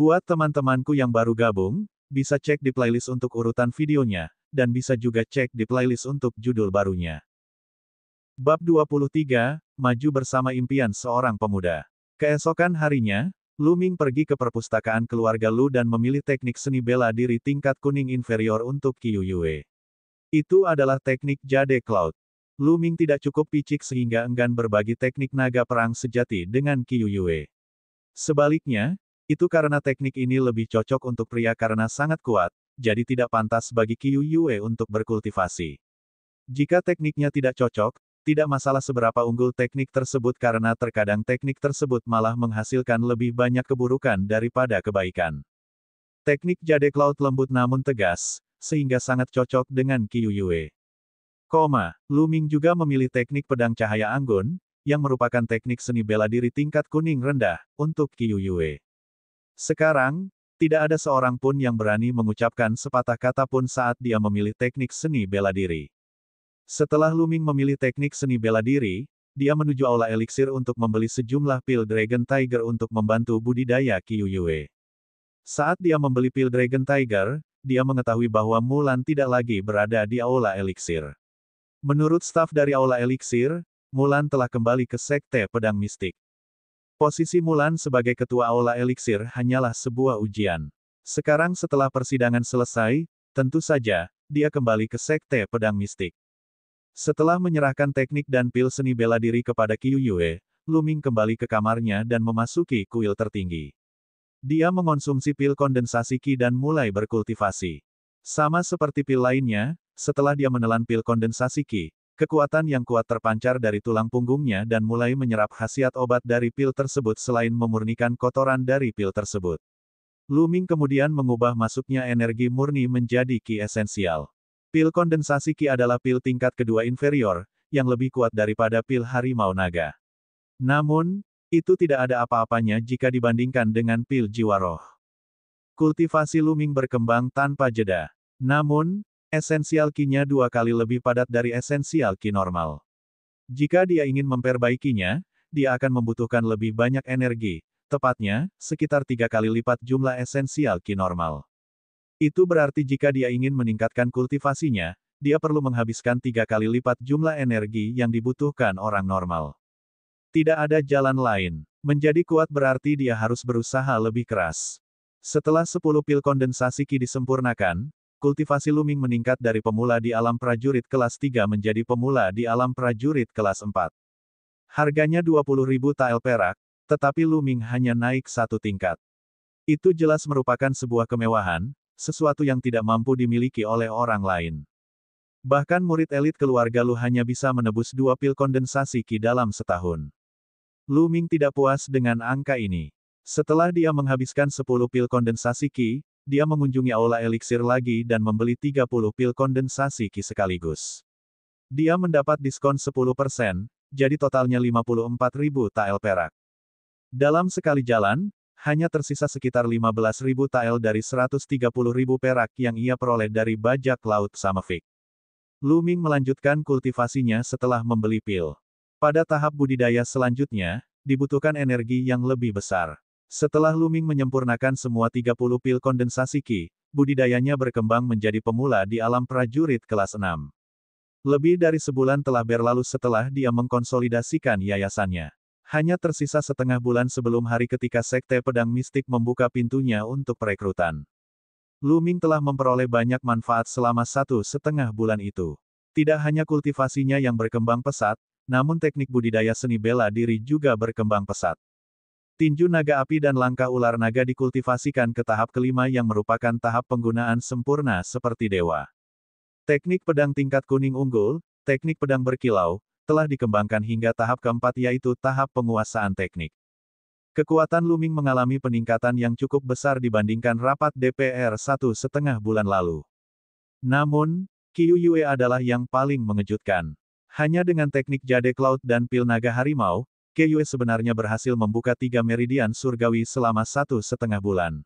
Buat teman-temanku yang baru gabung, bisa cek di playlist untuk urutan videonya, dan bisa juga cek di playlist untuk judul barunya. Bab 23, Maju Bersama Impian Seorang Pemuda. Keesokan harinya, Lu Ming pergi ke perpustakaan keluarga Lu dan memilih teknik seni bela diri tingkat kuning inferior untuk Qiu Yue. Itu adalah teknik Jade Cloud. Lu Ming tidak cukup picik sehingga enggan berbagi teknik naga perang sejati dengan Qiu Yue. Sebaliknya, itu karena teknik ini lebih cocok untuk pria karena sangat kuat, jadi tidak pantas bagi Qiu Yue untuk berkultivasi. Jika tekniknya tidak cocok, tidak masalah seberapa unggul teknik tersebut karena terkadang teknik tersebut malah menghasilkan lebih banyak keburukan daripada kebaikan. Teknik Jade Cloud lembut namun tegas, sehingga sangat cocok dengan Qiu Yue. Lu Ming juga memilih teknik pedang cahaya anggun, yang merupakan teknik seni bela diri tingkat kuning rendah, untuk Qiu Yue. Sekarang, tidak ada seorang pun yang berani mengucapkan sepatah kata pun saat dia memilih teknik seni bela diri. Setelah Lu Ming memilih teknik seni bela diri, dia menuju aula eliksir untuk membeli sejumlah pil Dragon Tiger untuk membantu budidaya Qiu Yue. Saat dia membeli pil Dragon Tiger, dia mengetahui bahwa Mulan tidak lagi berada di aula eliksir. Menurut staf dari aula eliksir, Mulan telah kembali ke Sekte Pedang Mistik. Posisi Mulan sebagai ketua aula eliksir hanyalah sebuah ujian. Sekarang setelah persidangan selesai, tentu saja, dia kembali ke Sekte Pedang Mistik. Setelah menyerahkan teknik dan pil seni bela diri kepada Qiu Yue, Lu Ming kembali ke kamarnya dan memasuki kuil tertinggi. Dia mengonsumsi pil kondensasi Qi dan mulai berkultivasi. Sama seperti pil lainnya, setelah dia menelan pil kondensasi Qi, kekuatan yang kuat terpancar dari tulang punggungnya dan mulai menyerap khasiat obat dari pil tersebut selain memurnikan kotoran dari pil tersebut. Lu Ming kemudian mengubah masuknya energi murni menjadi Qi esensial. Pil kondensasi Qi adalah pil tingkat kedua inferior, yang lebih kuat daripada pil harimau naga. Namun, itu tidak ada apa-apanya jika dibandingkan dengan pil jiwa roh. Kultivasi Lu Ming berkembang tanpa jeda. Namun, esensial Qi-nya 2 kali lebih padat dari esensial Qi normal. Jika dia ingin memperbaikinya, dia akan membutuhkan lebih banyak energi, tepatnya, sekitar 3 kali lipat jumlah esensial Qi normal. Itu berarti jika dia ingin meningkatkan kultivasinya, dia perlu menghabiskan 3 kali lipat jumlah energi yang dibutuhkan orang normal. Tidak ada jalan lain. Menjadi kuat berarti dia harus berusaha lebih keras. Setelah 10 pil kondensasi Qi disempurnakan, kultivasi Lu Ming meningkat dari pemula di alam prajurit kelas 3 menjadi pemula di alam prajurit kelas 4. Harganya 20.000 tael perak, tetapi Lu Ming hanya naik 1 tingkat. Itu jelas merupakan sebuah kemewahan, sesuatu yang tidak mampu dimiliki oleh orang lain. Bahkan murid elit keluarga Lu hanya bisa menebus 2 pil kondensasi Qi dalam setahun. Lu Ming tidak puas dengan angka ini. Setelah dia menghabiskan 10 pil kondensasi Qi, dia mengunjungi aula eliksir lagi dan membeli 30 pil kondensasi Qi sekaligus. Dia mendapat diskon 10%, jadi totalnya 54.000 tael perak. Dalam sekali jalan, hanya tersisa sekitar 15.000 tael dari 130.000 perak yang ia peroleh dari bajak laut Samefik. Lu Ming melanjutkan kultivasinya setelah membeli pil. Pada tahap budidaya selanjutnya, dibutuhkan energi yang lebih besar. Setelah Lu Ming menyempurnakan semua 30 pil kondensasi Qi, budidayanya berkembang menjadi pemula di alam prajurit kelas 6. Lebih dari sebulan telah berlalu setelah dia mengkonsolidasikan yayasannya. Hanya tersisa setengah bulan sebelum hari ketika Sekte Pedang Mistik membuka pintunya untuk perekrutan. Lu Ming telah memperoleh banyak manfaat selama 1,5 bulan itu. Tidak hanya kultivasinya yang berkembang pesat, namun teknik budidaya seni bela diri juga berkembang pesat. Tinju naga api dan langkah ular naga dikultivasikan ke tahap kelima yang merupakan tahap penggunaan sempurna seperti dewa. Teknik pedang tingkat kuning unggul, teknik pedang berkilau, telah dikembangkan hingga tahap keempat yaitu tahap penguasaan teknik. Kekuatan Lu Ming mengalami peningkatan yang cukup besar dibandingkan rapat DPR 1,5 bulan lalu. Namun, Qiu Yue adalah yang paling mengejutkan. Hanya dengan teknik Jade Cloud dan pil naga harimau, Qiu Yue sebenarnya berhasil membuka 3 meridian surgawi selama 1,5 bulan.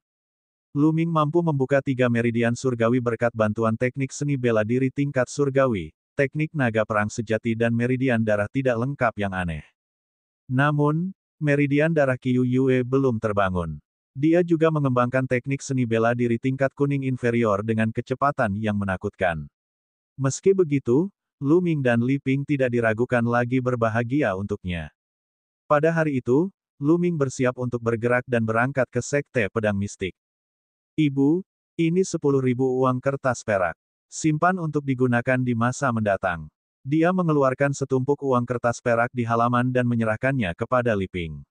Lu Ming mampu membuka 3 meridian surgawi berkat bantuan teknik seni bela diri tingkat surgawi, teknik naga perang sejati dan meridian darah tidak lengkap yang aneh. Namun, meridian darah Qiu Yue belum terbangun. Dia juga mengembangkan teknik seni bela diri tingkat kuning inferior dengan kecepatan yang menakutkan. Meski begitu, Lu Ming dan Li Ping tidak diragukan lagi berbahagia untuknya. Pada hari itu, Lu Ming bersiap untuk bergerak dan berangkat ke Sekte Pedang Mistik. Ibu, ini 10.000 uang kertas perak. Simpan untuk digunakan di masa mendatang. Dia mengeluarkan setumpuk uang kertas perak di halaman dan menyerahkannya kepada Li Ping.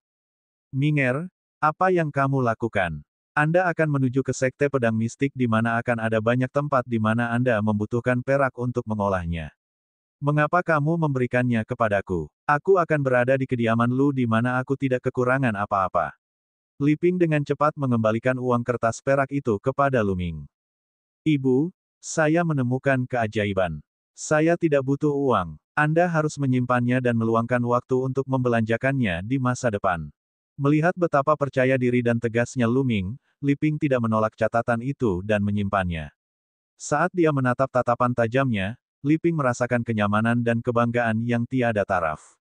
Minger, apa yang kamu lakukan? Anda akan menuju ke Sekte Pedang Mistik di mana akan ada banyak tempat di mana Anda membutuhkan perak untuk mengolahnya. Mengapa kamu memberikannya kepadaku? Aku akan berada di kediaman Lu di mana aku tidak kekurangan apa-apa. Li Ping dengan cepat mengembalikan uang kertas perak itu kepada Lu Ming. Ibu, saya menemukan keajaiban. Saya tidak butuh uang. Anda harus menyimpannya dan meluangkan waktu untuk membelanjakannya di masa depan. Melihat betapa percaya diri dan tegasnya Lu Ming, Li Ping tidak menolak catatan itu dan menyimpannya. Saat dia menatap tatapan tajamnya, Li Ping merasakan kenyamanan dan kebanggaan yang tiada taraf.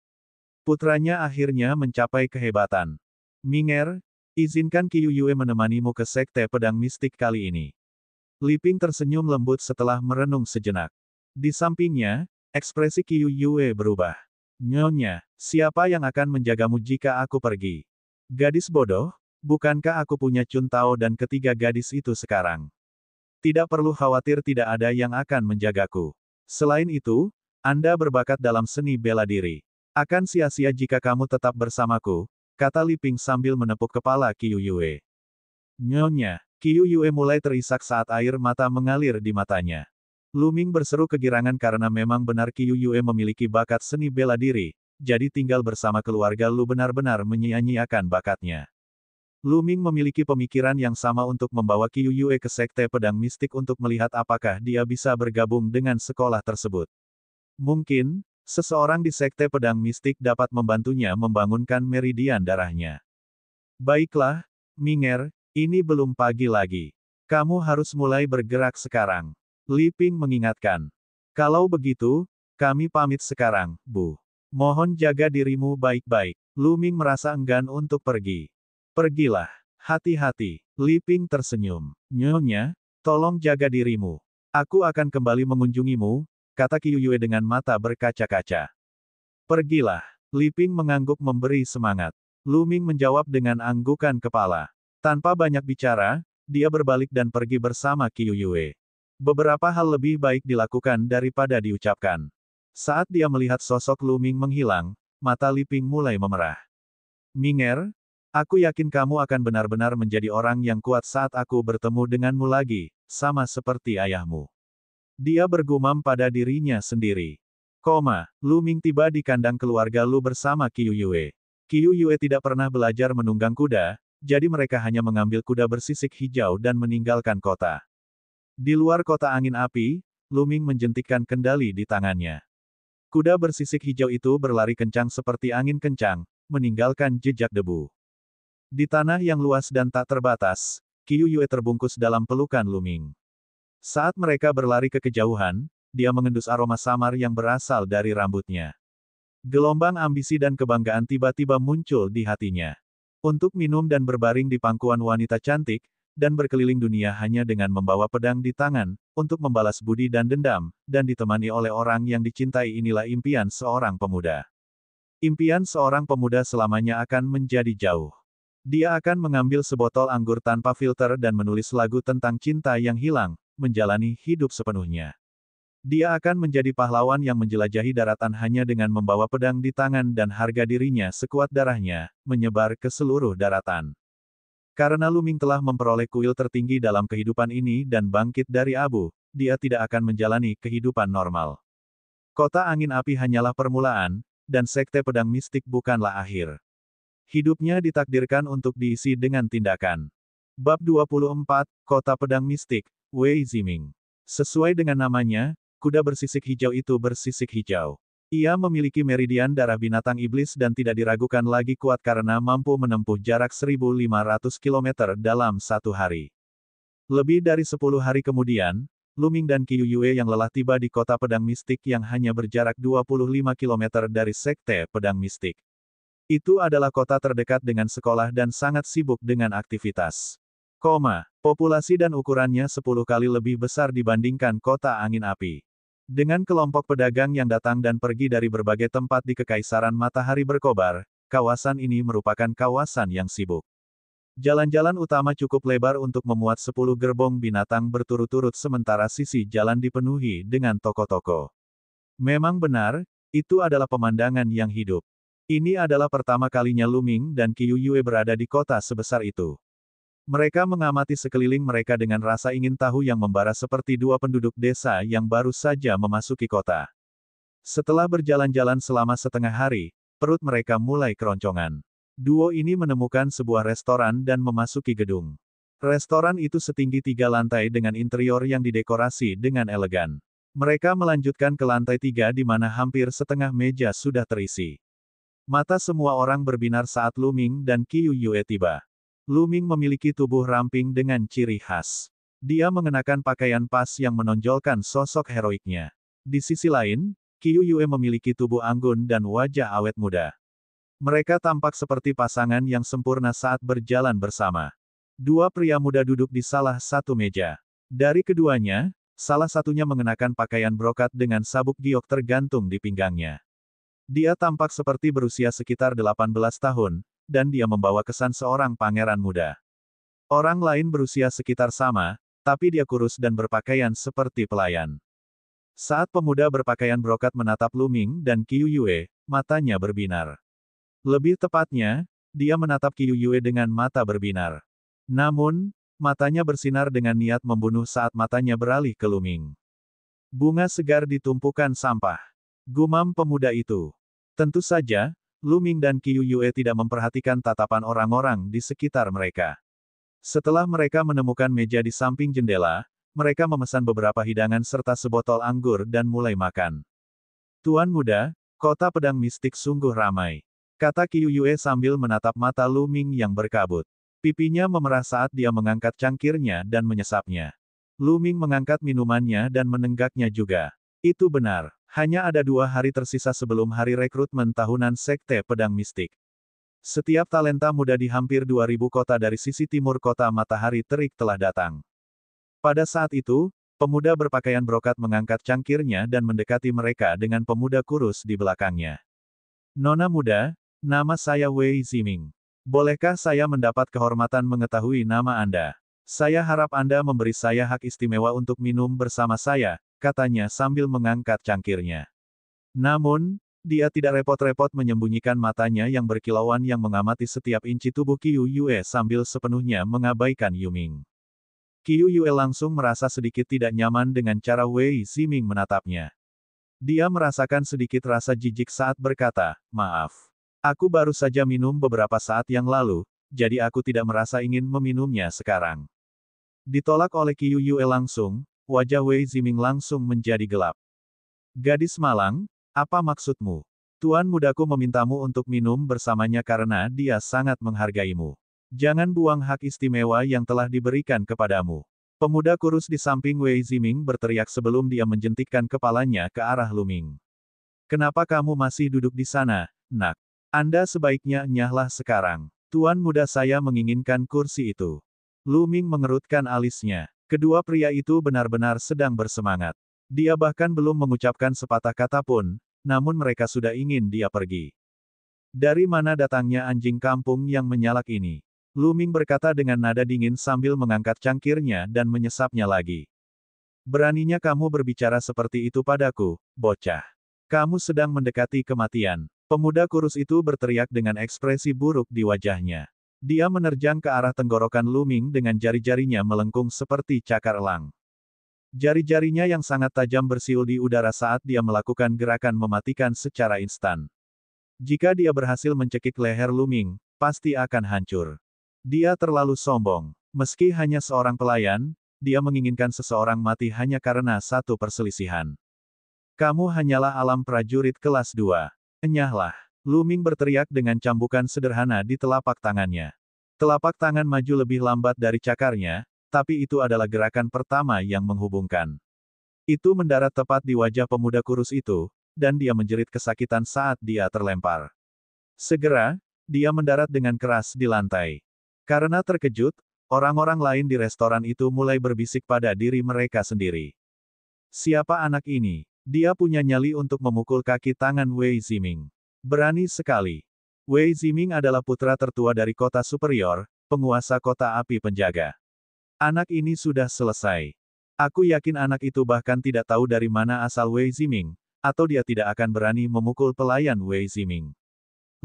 Putranya akhirnya mencapai kehebatan. Minger, izinkan Qiu Yue menemanimu ke Sekte Pedang Mistik kali ini. Li Ping tersenyum lembut setelah merenung sejenak. Di sampingnya, ekspresi Qiu Yue berubah. Nyonya, siapa yang akan menjagamu jika aku pergi? Gadis bodoh, bukankah aku punya Chun Tao dan ketiga gadis itu sekarang? Tidak perlu khawatir, tidak ada yang akan menjagaku. Selain itu, Anda berbakat dalam seni bela diri. Akan sia-sia jika kamu tetap bersamaku, kata Li Ping sambil menepuk kepala Qiu Yue. Nyonya, Qiu Yue mulai terisak saat air mata mengalir di matanya. Lu Ming berseru kegirangan karena memang benar Qiu Yue memiliki bakat seni bela diri, jadi tinggal bersama keluarga Lu benar-benar menyia-nyiakan bakatnya. Lu Ming memiliki pemikiran yang sama untuk membawa Qiu Yue ke Sekte Pedang Mistik untuk melihat apakah dia bisa bergabung dengan sekolah tersebut. Mungkin, seseorang di Sekte Pedang Mistik dapat membantunya membangunkan meridian darahnya. Baiklah, Minger, ini belum pagi lagi. Kamu harus mulai bergerak sekarang. Li Ping mengingatkan. Kalau begitu, kami pamit sekarang, Bu. Mohon jaga dirimu baik-baik. Lu Ming merasa enggan untuk pergi. Pergilah. Hati-hati. Li Ping tersenyum. Nyonya, tolong jaga dirimu. Aku akan kembali mengunjungimu, kata Qiu Yue dengan mata berkaca-kaca. Pergilah. Li Ping mengangguk memberi semangat. Lu Ming menjawab dengan anggukan kepala. Tanpa banyak bicara, dia berbalik dan pergi bersama Qiu Yue. Beberapa hal lebih baik dilakukan daripada diucapkan. Saat dia melihat sosok Lu Ming menghilang, mata Li Ping mulai memerah. Minger, aku yakin kamu akan benar-benar menjadi orang yang kuat saat aku bertemu denganmu lagi, sama seperti ayahmu. Dia bergumam pada dirinya sendiri. Lu Ming tiba di kandang keluarga Lu bersama Qiu Yue. Qiu Yue tidak pernah belajar menunggang kuda, jadi mereka hanya mengambil kuda bersisik hijau dan meninggalkan kota. Di luar kota angin api, Lu Ming menjentikkan kendali di tangannya. Kuda bersisik hijau itu berlari kencang seperti angin kencang, meninggalkan jejak debu. Di tanah yang luas dan tak terbatas, Qiu Yue terbungkus dalam pelukan Lu Ming. Saat mereka berlari ke kejauhan, dia mengendus aroma samar yang berasal dari rambutnya. Gelombang ambisi dan kebanggaan tiba-tiba muncul di hatinya. Untuk minum dan berbaring di pangkuan wanita cantik, dan berkeliling dunia hanya dengan membawa pedang di tangan, untuk membalas budi dan dendam, dan ditemani oleh orang yang dicintai, inilah impian seorang pemuda. Impian seorang pemuda selamanya akan menjadi jauh. Dia akan mengambil sebotol anggur tanpa filter dan menulis lagu tentang cinta yang hilang, menjalani hidup sepenuhnya. Dia akan menjadi pahlawan yang menjelajahi daratan hanya dengan membawa pedang di tangan dan harga dirinya sekuat darahnya, menyebar ke seluruh daratan. Karena Lu Ming telah memperoleh kuil tertinggi dalam kehidupan ini dan bangkit dari abu, dia tidak akan menjalani kehidupan normal. Kota angin api hanyalah permulaan, dan Sekte Pedang Mistik bukanlah akhir. Hidupnya ditakdirkan untuk diisi dengan tindakan. Bab 24, Kota Pedang Mistik, Wei Ziming. Sesuai dengan namanya, kuda bersisik hijau itu bersisik hijau. Ia memiliki meridian darah binatang iblis dan tidak diragukan lagi kuat karena mampu menempuh jarak 1.500 km dalam satu hari. Lebih dari 10 hari kemudian, Lu Ming dan Qiu Yue yang lelah tiba di kota pedang mistik yang hanya berjarak 25 km dari Sekte Pedang Mistik. Itu adalah kota terdekat dengan sekolah dan sangat sibuk dengan aktivitas. Populasi dan ukurannya 10 kali lebih besar dibandingkan kota angin api. Dengan kelompok pedagang yang datang dan pergi dari berbagai tempat di Kekaisaran Matahari Berkobar, kawasan ini merupakan kawasan yang sibuk. Jalan-jalan utama cukup lebar untuk memuat 10 gerbong binatang berturut-turut sementara sisi jalan dipenuhi dengan toko-toko. Memang benar, itu adalah pemandangan yang hidup. Ini adalah pertama kalinya Lu Ming dan Qiu Yue berada di kota sebesar itu. Mereka mengamati sekeliling mereka dengan rasa ingin tahu yang membara seperti dua penduduk desa yang baru saja memasuki kota. Setelah berjalan-jalan selama setengah hari, perut mereka mulai keroncongan. Duo ini menemukan sebuah restoran dan memasuki gedung. Restoran itu setinggi 3 lantai dengan interior yang didekorasi dengan elegan. Mereka melanjutkan ke lantai 3 di mana hampir setengah meja sudah terisi. Mata semua orang berbinar saat Lu Ming dan Qiu Yue tiba. Lu Ming memiliki tubuh ramping dengan ciri khas. Dia mengenakan pakaian pas yang menonjolkan sosok heroiknya. Di sisi lain, Qiu Yue memiliki tubuh anggun dan wajah awet muda. Mereka tampak seperti pasangan yang sempurna saat berjalan bersama. Dua pria muda duduk di salah satu meja. Dari keduanya, salah satunya mengenakan pakaian brokat dengan sabuk giok tergantung di pinggangnya. Dia tampak seperti berusia sekitar 18 tahun, dan dia membawa kesan seorang pangeran muda. Orang lain berusia sekitar sama, tapi dia kurus dan berpakaian seperti pelayan. Saat pemuda berpakaian brokat menatap Lu Ming dan Qiu Yue, matanya berbinar. Lebih tepatnya, dia menatap Qiu Yue dengan mata berbinar. Namun, matanya bersinar dengan niat membunuh saat matanya beralih ke Lu Ming. Bunga segar di tumpukan sampah. Gumam pemuda itu. Tentu saja, Lu Ming dan Qiu Yue tidak memperhatikan tatapan orang-orang di sekitar mereka. Setelah mereka menemukan meja di samping jendela, mereka memesan beberapa hidangan serta sebotol anggur dan mulai makan. Tuan muda, kota pedang mistik sungguh ramai, kata Qiu Yue sambil menatap mata Lu Ming yang berkabut. Pipinya memerah saat dia mengangkat cangkirnya dan menyesapnya. Lu Ming mengangkat minumannya dan menenggaknya juga. Itu benar. Hanya ada 2 hari tersisa sebelum hari rekrutmen tahunan Sekte Pedang Mistik. Setiap talenta muda di hampir 2000 kota dari sisi timur kota Matahari Terik telah datang. Pada saat itu, pemuda berpakaian brokat mengangkat cangkirnya dan mendekati mereka dengan pemuda kurus di belakangnya. Nona muda, nama saya Wei Ziming. Bolehkah saya mendapat kehormatan mengetahui nama Anda? Saya harap Anda memberi saya hak istimewa untuk minum bersama saya, katanya sambil mengangkat cangkirnya. Namun, dia tidak repot-repot menyembunyikan matanya yang berkilauan yang mengamati setiap inci tubuh Qiu Yue sambil sepenuhnya mengabaikan Yu Ming. Qiu Yue langsung merasa sedikit tidak nyaman dengan cara Wei Ziming menatapnya. Dia merasakan sedikit rasa jijik saat berkata, "Maaf. Aku baru saja minum beberapa saat yang lalu, jadi aku tidak merasa ingin meminumnya sekarang." Ditolak oleh Qiu Yue langsung, wajah Wei Ziming langsung menjadi gelap. "Gadis malang, apa maksudmu? Tuan mudaku memintamu untuk minum bersamanya karena dia sangat menghargaimu. Jangan buang hak istimewa yang telah diberikan kepadamu." Pemuda kurus di samping Wei Ziming berteriak sebelum dia menjentikkan kepalanya ke arah Lu Ming. "Kenapa kamu masih duduk di sana, nak? Anda sebaiknya enyahlah sekarang. Tuan muda saya menginginkan kursi itu." Lu Ming mengerutkan alisnya. Kedua pria itu benar-benar sedang bersemangat. Dia bahkan belum mengucapkan sepatah kata pun, namun mereka sudah ingin dia pergi. "Dari mana datangnya anjing kampung yang menyalak ini?" Lu Ming berkata dengan nada dingin sambil mengangkat cangkirnya dan menyesapnya lagi. "Beraninya kamu berbicara seperti itu padaku, bocah. Kamu sedang mendekati kematian." Pemuda kurus itu berteriak dengan ekspresi buruk di wajahnya. Dia menerjang ke arah tenggorokan Lu Ming dengan jari-jarinya melengkung seperti cakar elang. Jari-jarinya yang sangat tajam bersiul di udara saat dia melakukan gerakan mematikan secara instan. Jika dia berhasil mencekik leher Lu Ming, pasti akan hancur. Dia terlalu sombong. Meski hanya seorang pelayan, dia menginginkan seseorang mati hanya karena satu perselisihan. "Kamu hanyalah alam prajurit kelas 2. Enyahlah." Lu Ming berteriak dengan cambukan sederhana di telapak tangannya. Telapak tangan maju lebih lambat dari cakarnya, tapi itu adalah gerakan pertama yang menghubungkan. Itu mendarat tepat di wajah pemuda kurus itu, dan dia menjerit kesakitan saat dia terlempar. Segera, dia mendarat dengan keras di lantai. Karena terkejut, orang-orang lain di restoran itu mulai berbisik pada diri mereka sendiri. Siapa anak ini? Dia punya nyali untuk memukul kaki tangan Wei Ziming. Berani sekali. Wei Ziming adalah putra tertua dari kota superior, penguasa kota api penjaga. Anak ini sudah selesai. Aku yakin anak itu bahkan tidak tahu dari mana asal Wei Ziming, atau dia tidak akan berani memukul pelayan Wei Ziming.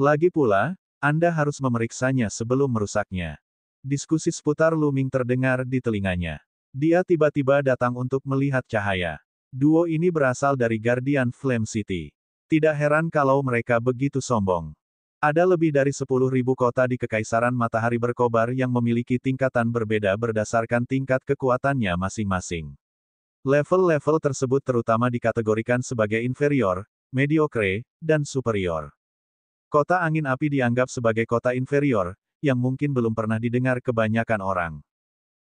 Lagi pula, Anda harus memeriksanya sebelum merusaknya. Diskusi seputar Lu Ming terdengar di telinganya. Dia tiba-tiba datang untuk melihat cahaya. Duo ini berasal dari Guardian Flame City. Tidak heran kalau mereka begitu sombong. Ada lebih dari 10.000 kota di Kekaisaran Matahari Berkobar yang memiliki tingkatan berbeda berdasarkan tingkat kekuatannya masing-masing. Level-level tersebut terutama dikategorikan sebagai inferior, mediocre, dan superior. Kota Angin Api dianggap sebagai kota inferior, yang mungkin belum pernah didengar kebanyakan orang.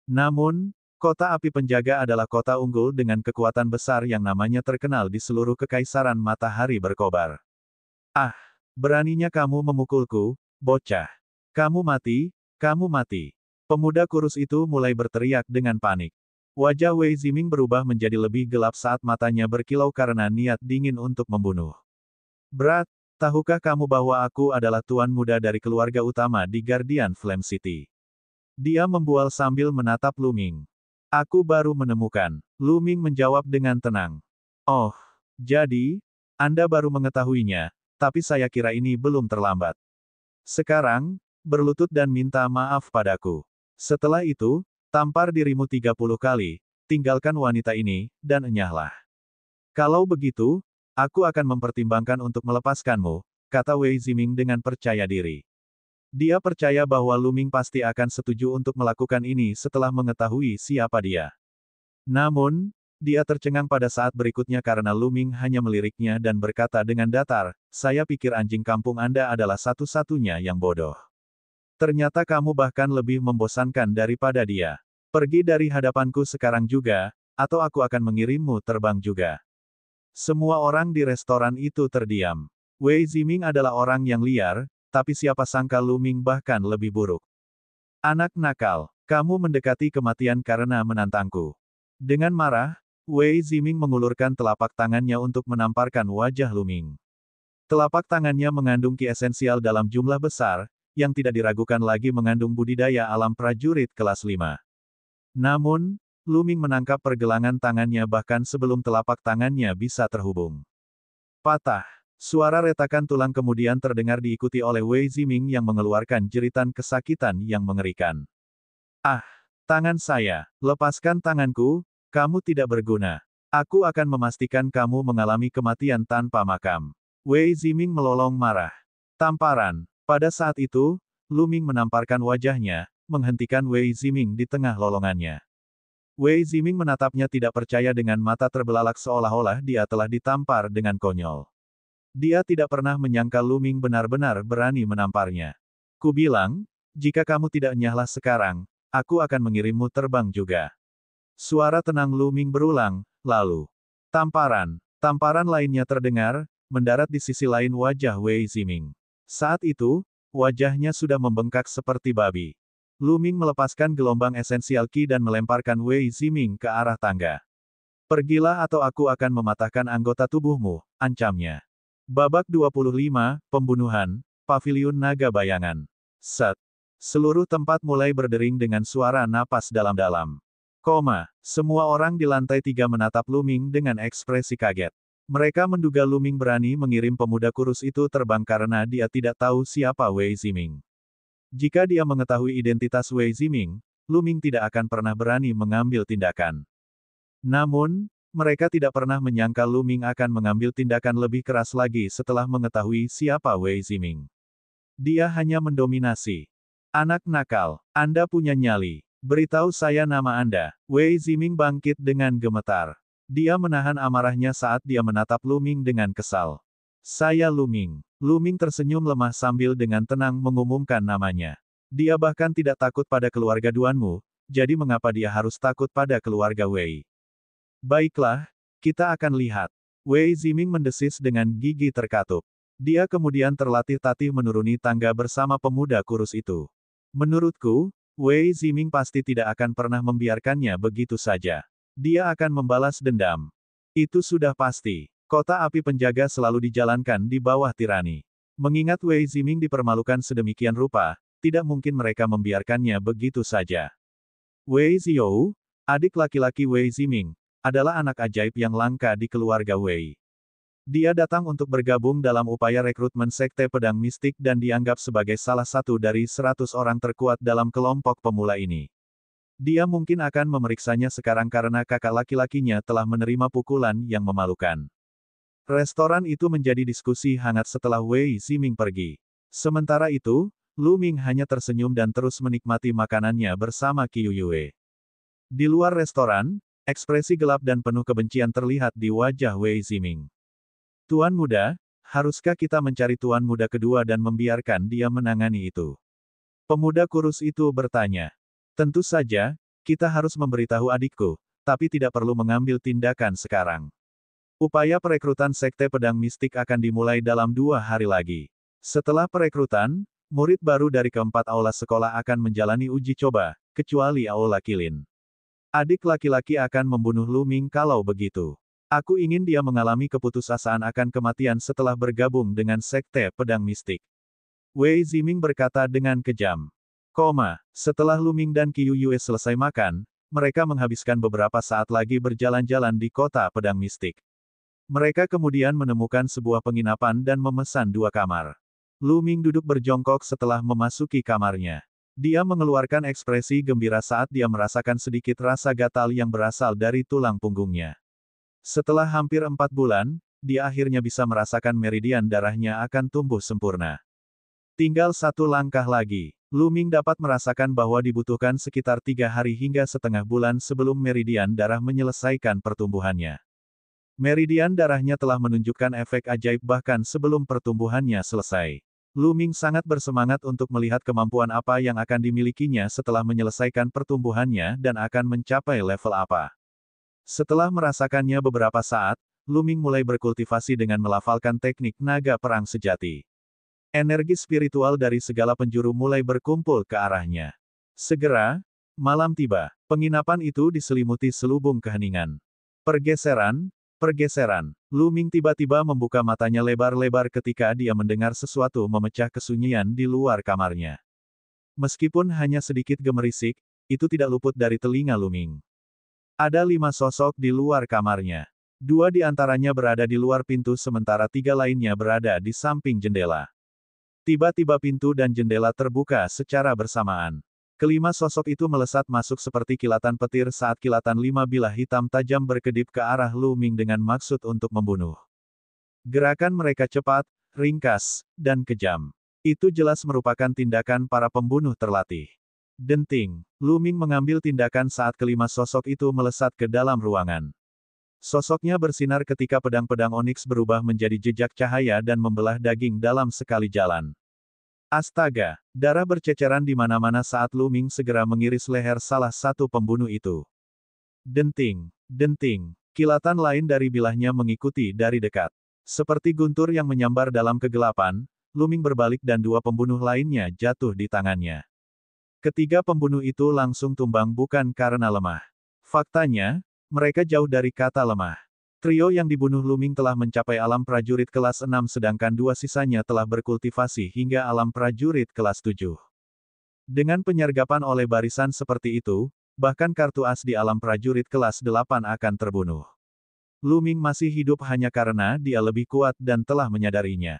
Namun, Kota Api Penjaga adalah kota unggul dengan kekuatan besar yang namanya terkenal di seluruh Kekaisaran Matahari Berkobar. Ah, beraninya kamu memukulku, bocah. Kamu mati, kamu mati. Pemuda kurus itu mulai berteriak dengan panik. Wajah Wei Ziming berubah menjadi lebih gelap saat matanya berkilau karena niat dingin untuk membunuh. Berat, tahukah kamu bahwa aku adalah tuan muda dari keluarga utama di Guardian Flame City? Dia membual sambil menatap Lu Ming. Aku baru menemukan. Lu Ming menjawab dengan tenang. Oh, jadi, Anda baru mengetahuinya, tapi saya kira ini belum terlambat. Sekarang, berlutut dan minta maaf padaku. Setelah itu, tampar dirimu 30 kali, tinggalkan wanita ini, dan enyahlah. Kalau begitu, aku akan mempertimbangkan untuk melepaskanmu, kata Wei Ziming dengan percaya diri. Dia percaya bahwa Lu Ming pasti akan setuju untuk melakukan ini setelah mengetahui siapa dia. Namun, dia tercengang pada saat berikutnya karena Lu Ming hanya meliriknya dan berkata dengan datar, saya pikir anjing kampung Anda adalah satu-satunya yang bodoh. Ternyata kamu bahkan lebih membosankan daripada dia. Pergi dari hadapanku sekarang juga, atau aku akan mengirimmu terbang juga. Semua orang di restoran itu terdiam. Wei Ziming adalah orang yang liar, tapi siapa sangka Lu Ming bahkan lebih buruk. Anak nakal, kamu mendekati kematian karena menantangku. Dengan marah, Wei Ziming mengulurkan telapak tangannya untuk menamparkan wajah Lu Ming. Telapak tangannya mengandung ki esensial dalam jumlah besar, yang tidak diragukan lagi mengandung budidaya alam prajurit kelas 5. Namun, Lu Ming menangkap pergelangan tangannya bahkan sebelum telapak tangannya bisa terhubung. Patah. Suara retakan tulang kemudian terdengar diikuti oleh Wei Ziming yang mengeluarkan jeritan kesakitan yang mengerikan. Ah! Tangan saya, lepaskan tanganku, kamu tidak berguna. Aku akan memastikan kamu mengalami kematian tanpa makam. Wei Ziming melolong marah. Tamparan. Pada saat itu, Lu Ming menamparkan wajahnya, menghentikan Wei Ziming di tengah lolongannya. Wei Ziming menatapnya tidak percaya dengan mata terbelalak seolah-olah dia telah ditampar dengan konyol. Dia tidak pernah menyangka Lu Ming benar-benar berani menamparnya. Kubilang, jika kamu tidak nyahlah sekarang, aku akan mengirimmu terbang juga. Suara tenang Lu Ming berulang, lalu. Tamparan. Tamparan lainnya terdengar, mendarat di sisi lain wajah Wei Ziming. Saat itu, wajahnya sudah membengkak seperti babi. Lu Ming melepaskan gelombang esensial Qi dan melemparkan Wei Ziming ke arah tangga. Pergilah atau aku akan mematahkan anggota tubuhmu, ancamnya. Babak 25, Pembunuhan, Paviliun Naga Bayangan. Set. Seluruh tempat mulai berdering dengan suara napas dalam-dalam. Semua orang di lantai 3 menatap Lu Ming dengan ekspresi kaget. Mereka menduga Lu Ming berani mengirim pemuda kurus itu terbang karena dia tidak tahu siapa Wei Ziming. Jika dia mengetahui identitas Wei Ziming, Lu Ming tidak akan pernah berani mengambil tindakan. Namun, mereka tidak pernah menyangka Lu Ming akan mengambil tindakan lebih keras lagi setelah mengetahui siapa Wei Ziming. Dia hanya mendominasi. Anak nakal, Anda punya nyali. Beritahu saya nama Anda. Wei Ziming bangkit dengan gemetar. Dia menahan amarahnya saat dia menatap Lu Ming dengan kesal. Saya Lu Ming. Lu Ming tersenyum lemah sambil dengan tenang mengumumkan namanya. Dia bahkan tidak takut pada keluarga Duanmu, jadi mengapa dia harus takut pada keluarga Wei? Baiklah, kita akan lihat. Wei Ziming mendesis dengan gigi terkatup. Dia kemudian terlatih-tatih menuruni tangga bersama pemuda kurus itu. Menurutku, Wei Ziming pasti tidak akan pernah membiarkannya begitu saja. Dia akan membalas dendam. Itu sudah pasti. Kota api penjaga selalu dijalankan di bawah tirani. Mengingat Wei Ziming dipermalukan sedemikian rupa, tidak mungkin mereka membiarkannya begitu saja. Wei Ziyou, adik laki-laki Wei Ziming, adalah anak ajaib yang langka di keluarga Wei. Dia datang untuk bergabung dalam upaya rekrutmen Sekte Pedang Mistik dan dianggap sebagai salah satu dari 100 orang terkuat dalam kelompok pemula ini. Dia mungkin akan memeriksanya sekarang karena kakak laki-lakinya telah menerima pukulan yang memalukan. Restoran itu menjadi diskusi hangat setelah Wei Ziming pergi. Sementara itu, Lu Ming hanya tersenyum dan terus menikmati makanannya bersama Qiu Yue. Di luar restoran, ekspresi gelap dan penuh kebencian terlihat di wajah Wei Ziming. Tuan muda, haruskah kita mencari tuan muda kedua dan membiarkan dia menangani itu? Pemuda kurus itu bertanya. Tentu saja, kita harus memberitahu adikku, tapi tidak perlu mengambil tindakan sekarang. Upaya perekrutan Sekte Pedang Mistik akan dimulai dalam 2 hari lagi. Setelah perekrutan, murid baru dari keempat aula sekolah akan menjalani uji coba, kecuali aula Kilin. Adik laki-laki akan membunuh Lu Ming kalau begitu. Aku ingin dia mengalami keputusasaan akan kematian setelah bergabung dengan Sekte Pedang Mistik. Wei Ziming berkata dengan kejam. Setelah Lu Ming dan Qiu Yue selesai makan, mereka menghabiskan beberapa saat lagi berjalan-jalan di kota pedang mistik. Mereka kemudian menemukan sebuah penginapan dan memesan 2 kamar. Lu Ming duduk berjongkok setelah memasuki kamarnya. Dia mengeluarkan ekspresi gembira saat dia merasakan sedikit rasa gatal yang berasal dari tulang punggungnya. Setelah hampir 4 bulan, dia akhirnya bisa merasakan meridian darahnya akan tumbuh sempurna. Tinggal 1 langkah lagi. Lu Ming dapat merasakan bahwa dibutuhkan sekitar 3 hari hingga setengah bulan sebelum meridian darah menyelesaikan pertumbuhannya. Meridian darahnya telah menunjukkan efek ajaib bahkan sebelum pertumbuhannya selesai. Lu Ming sangat bersemangat untuk melihat kemampuan apa yang akan dimilikinya setelah menyelesaikan pertumbuhannya dan akan mencapai level apa. Setelah merasakannya beberapa saat, Lu Ming mulai berkultivasi dengan melafalkan teknik naga perang sejati. Energi spiritual dari segala penjuru mulai berkumpul ke arahnya. Segera, malam tiba. Penginapan itu diselimuti selubung keheningan. Pergeseran. Lu Ming tiba-tiba membuka matanya lebar-lebar ketika dia mendengar sesuatu memecah kesunyian di luar kamarnya. Meskipun hanya sedikit gemerisik, itu tidak luput dari telinga Lu Ming. Ada 5 sosok di luar kamarnya. 2 di antaranya berada di luar pintu sementara 3 lainnya berada di samping jendela. Tiba-tiba pintu dan jendela terbuka secara bersamaan. Kelima sosok itu melesat masuk seperti kilatan petir saat kilatan 5 bilah hitam tajam berkedip ke arah Lu Ming dengan maksud untuk membunuh. Gerakan mereka cepat, ringkas, dan kejam. Itu jelas merupakan tindakan para pembunuh terlatih. Denting, Lu Ming mengambil tindakan saat kelima sosok itu melesat ke dalam ruangan. Sosoknya bersinar ketika pedang-pedang oniks berubah menjadi jejak cahaya dan membelah daging dalam sekali jalan. Astaga, darah berceceran di mana-mana saat Lu Ming segera mengiris leher salah satu pembunuh itu. Denting, kilatan lain dari bilahnya mengikuti dari dekat. Seperti guntur yang menyambar dalam kegelapan, Lu Ming berbalik dan 2 pembunuh lainnya jatuh di tangannya. Ketiga pembunuh itu langsung tumbang bukan karena lemah. Faktanya, mereka jauh dari kata lemah. Trio yang dibunuh Lu Ming telah mencapai alam prajurit kelas 6 sedangkan 2 sisanya telah berkultivasi hingga alam prajurit kelas 7. Dengan penyergapan oleh barisan seperti itu, bahkan kartu as di alam prajurit kelas 8 akan terbunuh. Lu Ming masih hidup hanya karena dia lebih kuat dan telah menyadarinya.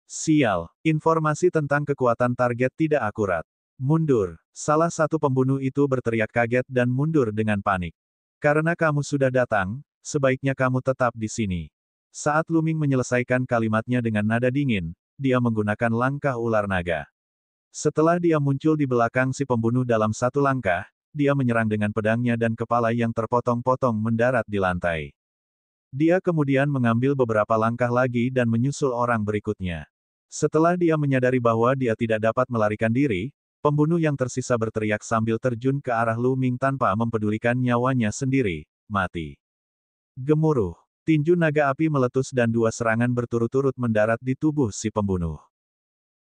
Sial, informasi tentang kekuatan target tidak akurat. Mundur. Salah satu pembunuh itu berteriak kaget dan mundur dengan panik. Karena kamu sudah datang, sebaiknya kamu tetap di sini. Saat Lu Ming menyelesaikan kalimatnya dengan nada dingin, dia menggunakan langkah ular naga. Setelah dia muncul di belakang si pembunuh dalam 1 langkah, dia menyerang dengan pedangnya dan kepala yang terpotong-potong mendarat di lantai. Dia kemudian mengambil beberapa langkah lagi dan menyusul orang berikutnya. Setelah dia menyadari bahwa dia tidak dapat melarikan diri, pembunuh yang tersisa berteriak sambil terjun ke arah Lu Ming tanpa mempedulikan nyawanya sendiri, mati. Gemuruh. Tinju naga api meletus dan dua serangan berturut-turut mendarat di tubuh si pembunuh.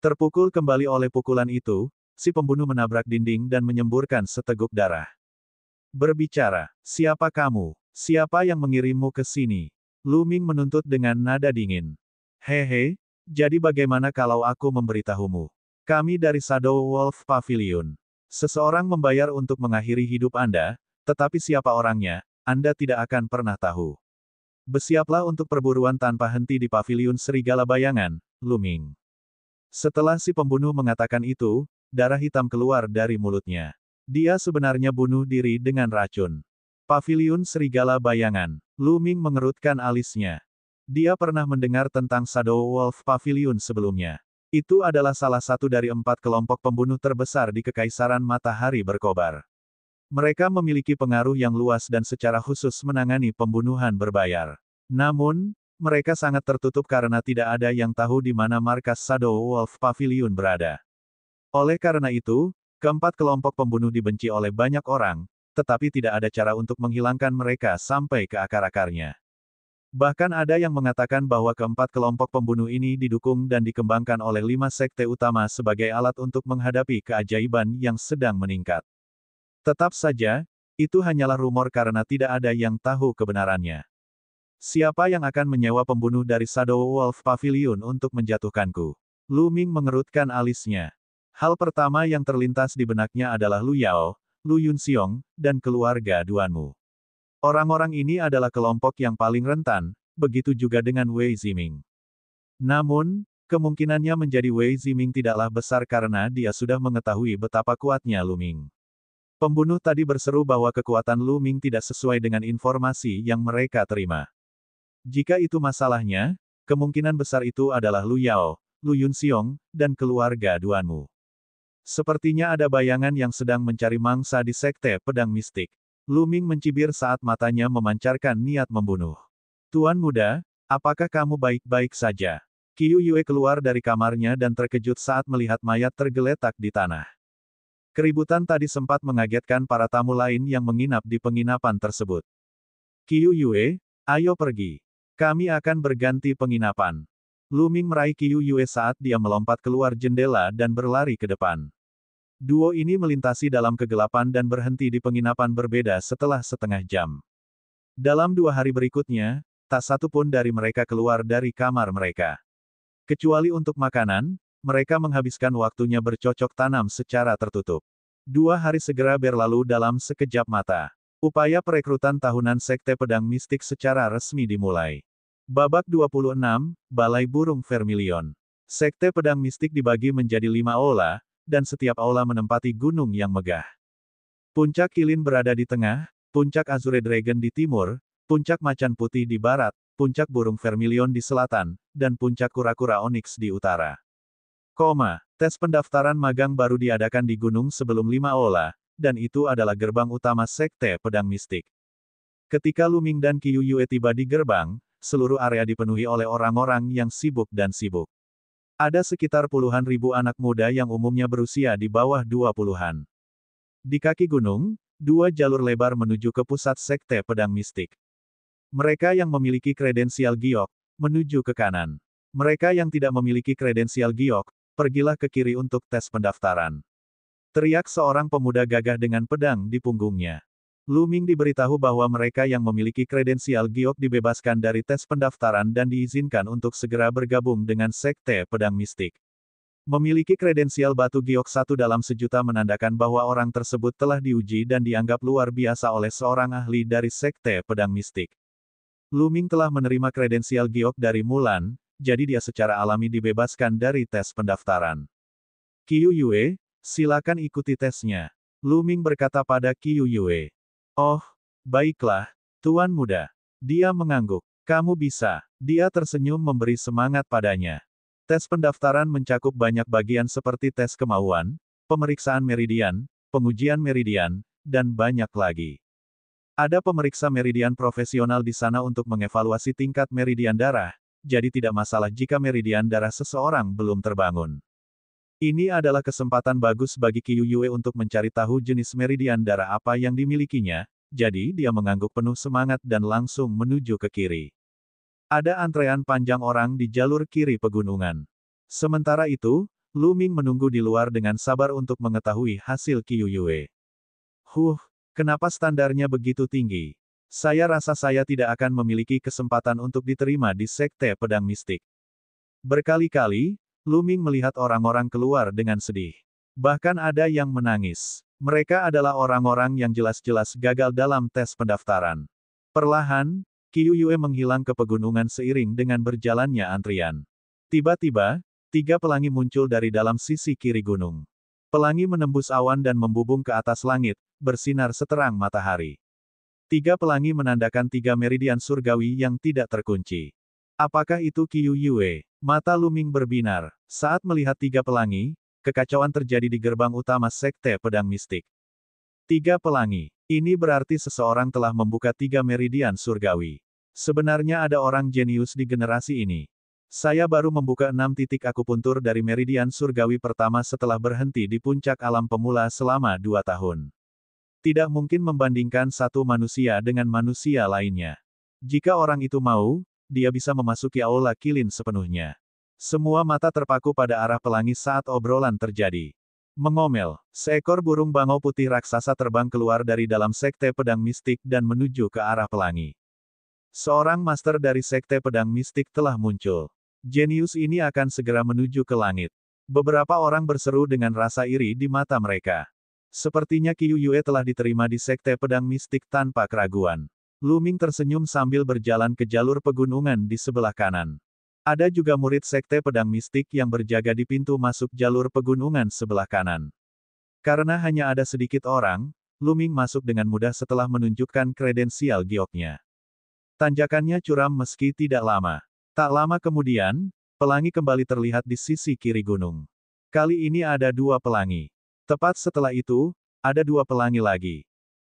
Terpukul kembali oleh pukulan itu, si pembunuh menabrak dinding dan menyemburkan seteguk darah. Berbicara, siapa kamu? Siapa yang mengirimmu ke sini? Lu Ming menuntut dengan nada dingin. Hehe, jadi bagaimana kalau aku memberitahumu? Kami dari Shadow Wolf Pavilion. Seseorang membayar untuk mengakhiri hidup Anda, tetapi siapa orangnya, Anda tidak akan pernah tahu. Bersiaplah untuk perburuan tanpa henti di Paviliun Serigala Bayangan, Lu Ming. Setelah si pembunuh mengatakan itu, darah hitam keluar dari mulutnya. Dia sebenarnya bunuh diri dengan racun. Paviliun Serigala Bayangan. Lu Ming mengerutkan alisnya. Dia pernah mendengar tentang Shadow Wolf Pavilion sebelumnya. Itu adalah salah satu dari 4 kelompok pembunuh terbesar di Kekaisaran Matahari Berkobar. Mereka memiliki pengaruh yang luas dan secara khusus menangani pembunuhan berbayar. Namun, mereka sangat tertutup karena tidak ada yang tahu di mana markas Shadow Wolf Pavilion berada. Oleh karena itu, keempat kelompok pembunuh dibenci oleh banyak orang, tetapi tidak ada cara untuk menghilangkan mereka sampai ke akar-akarnya. Bahkan ada yang mengatakan bahwa keempat kelompok pembunuh ini didukung dan dikembangkan oleh 5 sekte utama sebagai alat untuk menghadapi keajaiban yang sedang meningkat. Tetap saja, itu hanyalah rumor karena tidak ada yang tahu kebenarannya. Siapa yang akan menyewa pembunuh dari Shadow Wolf Pavilion untuk menjatuhkanku? Lu Ming mengerutkan alisnya. Hal pertama yang terlintas di benaknya adalah Lu Yao, Lu Yunxiong, dan keluarga Duanmu. Orang-orang ini adalah kelompok yang paling rentan, begitu juga dengan Wei Ziming. Namun, kemungkinannya menjadi Wei Ziming tidaklah besar karena dia sudah mengetahui betapa kuatnya Lu Ming. Pembunuh tadi berseru bahwa kekuatan Lu Ming tidak sesuai dengan informasi yang mereka terima. Jika itu masalahnya, kemungkinan besar itu adalah Lu Yao, Lu Yunxiong, dan keluarga Duanmu. Sepertinya ada bayangan yang sedang mencari mangsa di Sekte Pedang Mistik. Lu Ming mencibir saat matanya memancarkan niat membunuh. Tuan muda, apakah kamu baik-baik saja? Qiu Yue keluar dari kamarnya dan terkejut saat melihat mayat tergeletak di tanah. Keributan tadi sempat mengagetkan para tamu lain yang menginap di penginapan tersebut. Qiu Yue, ayo pergi. Kami akan berganti penginapan. Lu Ming meraih Qiu Yue saat dia melompat keluar jendela dan berlari ke depan. Duo ini melintasi dalam kegelapan dan berhenti di penginapan berbeda setelah setengah jam. Dalam 2 hari berikutnya, tak satu pun dari mereka keluar dari kamar mereka. Kecuali untuk makanan, mereka menghabiskan waktunya bercocok tanam secara tertutup. 2 hari segera berlalu dalam sekejap mata. Upaya perekrutan tahunan Sekte Pedang Mistik secara resmi dimulai. Babak 26, Balai Burung Vermilion. Sekte Pedang Mistik dibagi menjadi 5 aula, dan setiap aula menempati gunung yang megah. Puncak Kilin berada di tengah, Puncak Azure Dragon di timur, Puncak Macan Putih di barat, Puncak Burung Vermilion di selatan, dan Puncak Kura-Kura Onyx di utara. Tes pendaftaran magang baru diadakan di gunung sebelum 5 aula, dan itu adalah gerbang utama Sekte Pedang Mistik. Ketika Lu Ming dan Qiu Yue tiba di gerbang, seluruh area dipenuhi oleh orang-orang yang sibuk dan sibuk. Ada sekitar puluhan ribu anak muda yang umumnya berusia di bawah 20-an. Di kaki gunung, 2 jalur lebar menuju ke pusat Sekte Pedang Mistik. Mereka yang memiliki kredensial giok, menuju ke kanan. Mereka yang tidak memiliki kredensial giok, pergilah ke kiri untuk tes pendaftaran. Teriak seorang pemuda gagah dengan pedang di punggungnya. Lu Ming diberitahu bahwa mereka yang memiliki kredensial giok dibebaskan dari tes pendaftaran dan diizinkan untuk segera bergabung dengan Sekte Pedang Mistik. Memiliki kredensial batu giok 1 dalam sejuta menandakan bahwa orang tersebut telah diuji dan dianggap luar biasa oleh seorang ahli dari Sekte Pedang Mistik. Lu Ming telah menerima kredensial giok dari Mulan, jadi dia secara alami dibebaskan dari tes pendaftaran. Qiu Yue, silakan ikuti tesnya. Lu Ming berkata pada Qiu Yue. Oh, baiklah, Tuan Muda. Dia mengangguk. Kamu bisa. Dia tersenyum memberi semangat padanya. Tes pendaftaran mencakup banyak bagian seperti tes kemauan, pemeriksaan meridian, pengujian meridian, dan banyak lagi. Ada pemeriksa meridian profesional di sana untuk mengevaluasi tingkat meridian darah, jadi tidak masalah jika meridian darah seseorang belum terbangun. Ini adalah kesempatan bagus bagi Qiu Yue untuk mencari tahu jenis meridian darah apa yang dimilikinya, jadi dia mengangguk penuh semangat dan langsung menuju ke kiri. Ada antrean panjang orang di jalur kiri pegunungan. Sementara itu, Lu Ming menunggu di luar dengan sabar untuk mengetahui hasil Qiu Yue. Kenapa standarnya begitu tinggi? Saya rasa saya tidak akan memiliki kesempatan untuk diterima di Sekte Pedang Mistik. Berkali-kali, Lu Ming melihat orang-orang keluar dengan sedih. Bahkan ada yang menangis. Mereka adalah orang-orang yang jelas-jelas gagal dalam tes pendaftaran. Perlahan, Qiu Yue menghilang ke pegunungan seiring dengan berjalannya antrian. Tiba-tiba, 3 pelangi muncul dari dalam sisi kiri gunung. Pelangi menembus awan dan membubung ke atas langit, bersinar seterang matahari. 3 pelangi menandakan 3 meridian surgawi yang tidak terkunci. Apakah itu Qiu Yue? Mata Lu Ming berbinar. Saat melihat 3 pelangi, kekacauan terjadi di gerbang utama Sekte Pedang Mistik. 3 pelangi. Ini berarti seseorang telah membuka 3 meridian surgawi. Sebenarnya ada orang jenius di generasi ini. Saya baru membuka 6 titik akupuntur dari meridian surgawi pertama setelah berhenti di puncak alam pemula selama 2 tahun. Tidak mungkin membandingkan satu manusia dengan manusia lainnya. Jika orang itu mau, dia bisa memasuki aula kilin sepenuhnya. Semua mata terpaku pada arah pelangi saat obrolan terjadi. Mengomel, seekor burung bangau putih raksasa terbang keluar dari dalam Sekte Pedang Mistik dan menuju ke arah pelangi. Seorang master dari Sekte Pedang Mistik telah muncul. Jenius ini akan segera menuju ke langit. Beberapa orang berseru dengan rasa iri di mata mereka. Sepertinya Qiu Yue telah diterima di Sekte Pedang Mistik tanpa keraguan. Lu Ming tersenyum sambil berjalan ke jalur pegunungan di sebelah kanan. Ada juga murid Sekte Pedang Mistik yang berjaga di pintu masuk jalur pegunungan sebelah kanan. Karena hanya ada sedikit orang, Lu Ming masuk dengan mudah setelah menunjukkan kredensial gioknya. Tanjakannya curam meski tidak lama. Tak lama kemudian, pelangi kembali terlihat di sisi kiri gunung. Kali ini ada 2 pelangi. Tepat setelah itu, ada 2 pelangi lagi.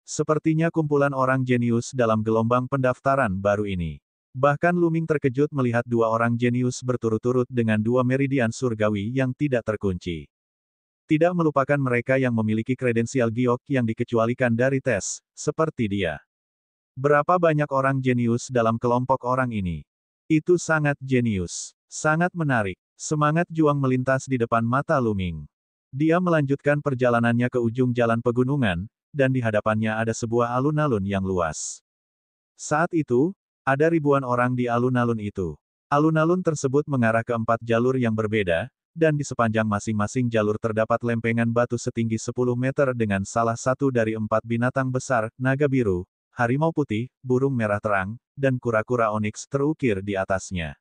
Sepertinya kumpulan orang jenius dalam gelombang pendaftaran baru ini. Bahkan Lu Ming terkejut melihat 2 orang jenius berturut-turut dengan 2 meridian surgawi yang tidak terkunci. Tidak melupakan mereka yang memiliki kredensial giok yang dikecualikan dari tes, seperti dia. Berapa banyak orang jenius dalam kelompok orang ini? Itu sangat jenius. Sangat menarik. Semangat juang melintas di depan mata Lu Ming. Dia melanjutkan perjalanannya ke ujung jalan pegunungan, dan di hadapannya ada sebuah alun-alun yang luas. Saat itu, ada ribuan orang di alun-alun itu. Alun-alun tersebut mengarah ke 4 jalur yang berbeda, dan di sepanjang masing-masing jalur terdapat lempengan batu setinggi 10 meter dengan salah satu dari 4 binatang besar, naga biru, harimau putih, burung merah terang, dan kura-kura oniks terukir di atasnya.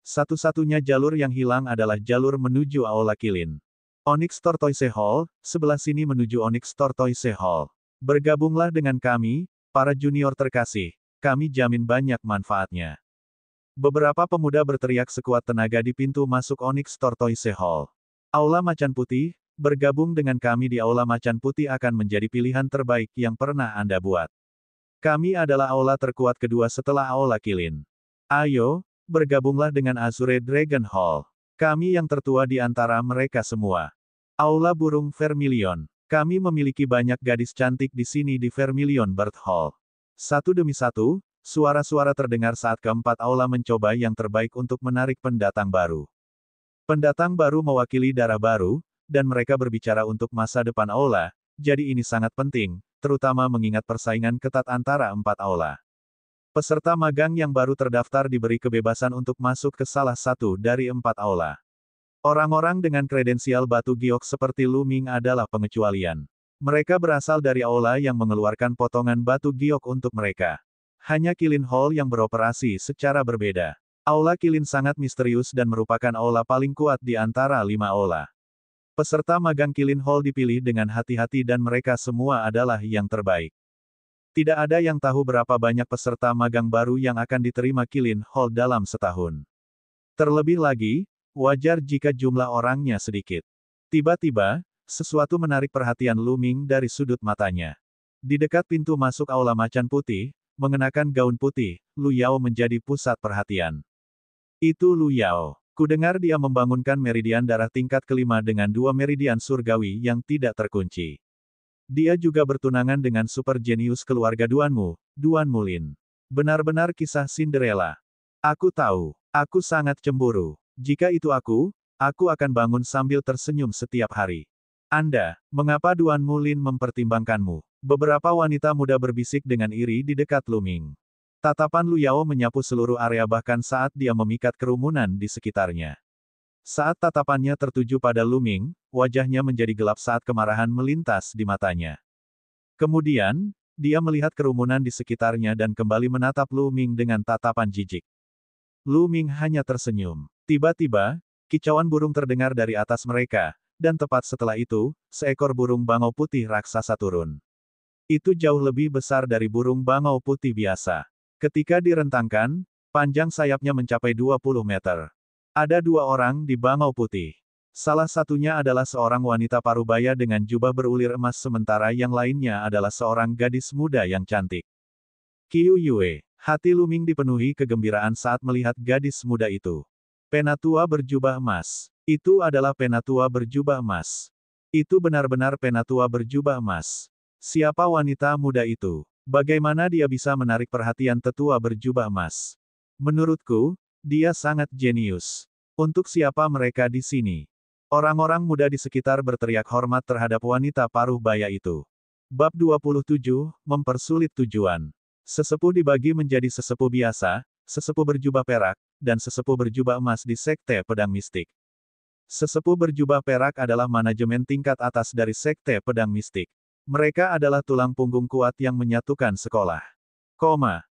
Satu-satunya jalur yang hilang adalah jalur menuju Aula Kilin. Onyx Tortoise Hall, sebelah sini menuju Onyx Tortoise Hall. Bergabunglah dengan kami, para junior terkasih. Kami jamin banyak manfaatnya. Beberapa pemuda berteriak sekuat tenaga di pintu masuk Onyx Tortoise Hall. Aula Macan Putih, bergabung dengan kami di Aula Macan Putih akan menjadi pilihan terbaik yang pernah Anda buat. Kami adalah aula terkuat kedua setelah Aula Kilin. Ayo, bergabunglah dengan Azure Dragon Hall. Kami yang tertua di antara mereka semua. Aula Burung Vermilion. Kami memiliki banyak gadis cantik di sini di Vermilion Bird Hall. Satu demi satu, suara-suara terdengar saat keempat aula mencoba yang terbaik untuk menarik pendatang baru. Pendatang baru mewakili darah baru, dan mereka berbicara untuk masa depan aula, jadi ini sangat penting, terutama mengingat persaingan ketat antara 4 aula. Peserta magang yang baru terdaftar diberi kebebasan untuk masuk ke salah satu dari 4 aula. Orang-orang dengan kredensial batu giok seperti Lu Ming adalah pengecualian. Mereka berasal dari aula yang mengeluarkan potongan batu giok untuk mereka. Hanya Kilin Hall yang beroperasi secara berbeda. Aula Kilin sangat misterius dan merupakan aula paling kuat di antara 5 aula. Peserta magang Kilin Hall dipilih dengan hati-hati dan mereka semua adalah yang terbaik. Tidak ada yang tahu berapa banyak peserta magang baru yang akan diterima Kilin Hall dalam setahun. Terlebih lagi, wajar jika jumlah orangnya sedikit. Tiba-tiba, sesuatu menarik perhatian Lu Ming dari sudut matanya. Di dekat pintu masuk Aula Macan Putih, mengenakan gaun putih, Lu Yao menjadi pusat perhatian. Itu Lu Yao. Kudengar dia membangunkan meridian darah tingkat kelima dengan 2 meridian surgawi yang tidak terkunci. Dia juga bertunangan dengan super jenius keluarga Duanmu, Duan Mulin. Benar-benar kisah Cinderella. Aku tahu. Aku sangat cemburu. Jika itu aku akan bangun sambil tersenyum setiap hari. Anda, mengapa Duan Mulin mempertimbangkanmu? Beberapa wanita muda berbisik dengan iri di dekat Lu Ming. Tatapan Lu Yao menyapu seluruh area bahkan saat dia memikat kerumunan di sekitarnya. Saat tatapannya tertuju pada Lu Ming, wajahnya menjadi gelap saat kemarahan melintas di matanya. Kemudian, dia melihat kerumunan di sekitarnya dan kembali menatap Lu Ming dengan tatapan jijik. Lu Ming hanya tersenyum. Tiba-tiba, kicauan burung terdengar dari atas mereka, dan tepat setelah itu, seekor burung bangau putih raksasa turun. Itu jauh lebih besar dari burung bangau putih biasa. Ketika direntangkan, panjang sayapnya mencapai 20 meter. Ada dua orang di bangau putih. Salah satunya adalah seorang wanita parubaya dengan jubah berulir emas sementara yang lainnya adalah seorang gadis muda yang cantik. Qiu Yue. Hati Lu Ming dipenuhi kegembiraan saat melihat gadis muda itu. Penatua berjubah emas. Itu adalah penatua berjubah emas. Itu benar-benar penatua berjubah emas. Siapa wanita muda itu? Bagaimana dia bisa menarik perhatian tetua berjubah emas? Menurutku, dia sangat jenius. Untuk siapa mereka di sini? Orang-orang muda di sekitar berteriak hormat terhadap wanita paruh baya itu. Bab 27, Mempersulit Tujuan. Sesepuh dibagi menjadi sesepuh biasa, sesepuh berjubah perak, dan sesepuh berjubah emas di Sekte Pedang Mistik. Sesepuh berjubah perak adalah manajemen tingkat atas dari Sekte Pedang Mistik. Mereka adalah tulang punggung kuat yang menyatukan sekolah.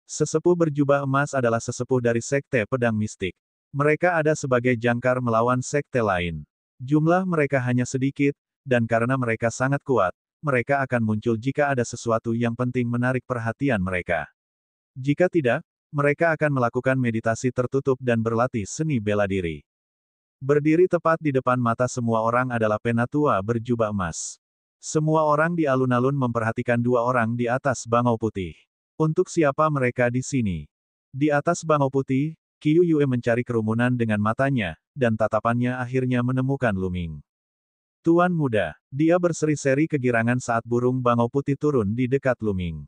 Sesepuh berjubah emas adalah sesepuh dari Sekte Pedang Mistik. Mereka ada sebagai jangkar melawan sekte lain. Jumlah mereka hanya sedikit, dan karena mereka sangat kuat, mereka akan muncul jika ada sesuatu yang penting menarik perhatian mereka. Jika tidak, mereka akan melakukan meditasi tertutup dan berlatih seni bela diri. Berdiri tepat di depan mata semua orang adalah penatua berjubah emas. Semua orang di alun-alun memperhatikan dua orang di atas bangau putih. Untuk siapa mereka di sini? Di atas bangau putih, Qiu Yue mencari kerumunan dengan matanya, dan tatapannya akhirnya menemukan Lu Ming. Tuan muda, dia berseri-seri kegirangan saat burung bangau putih turun di dekat Lu Ming.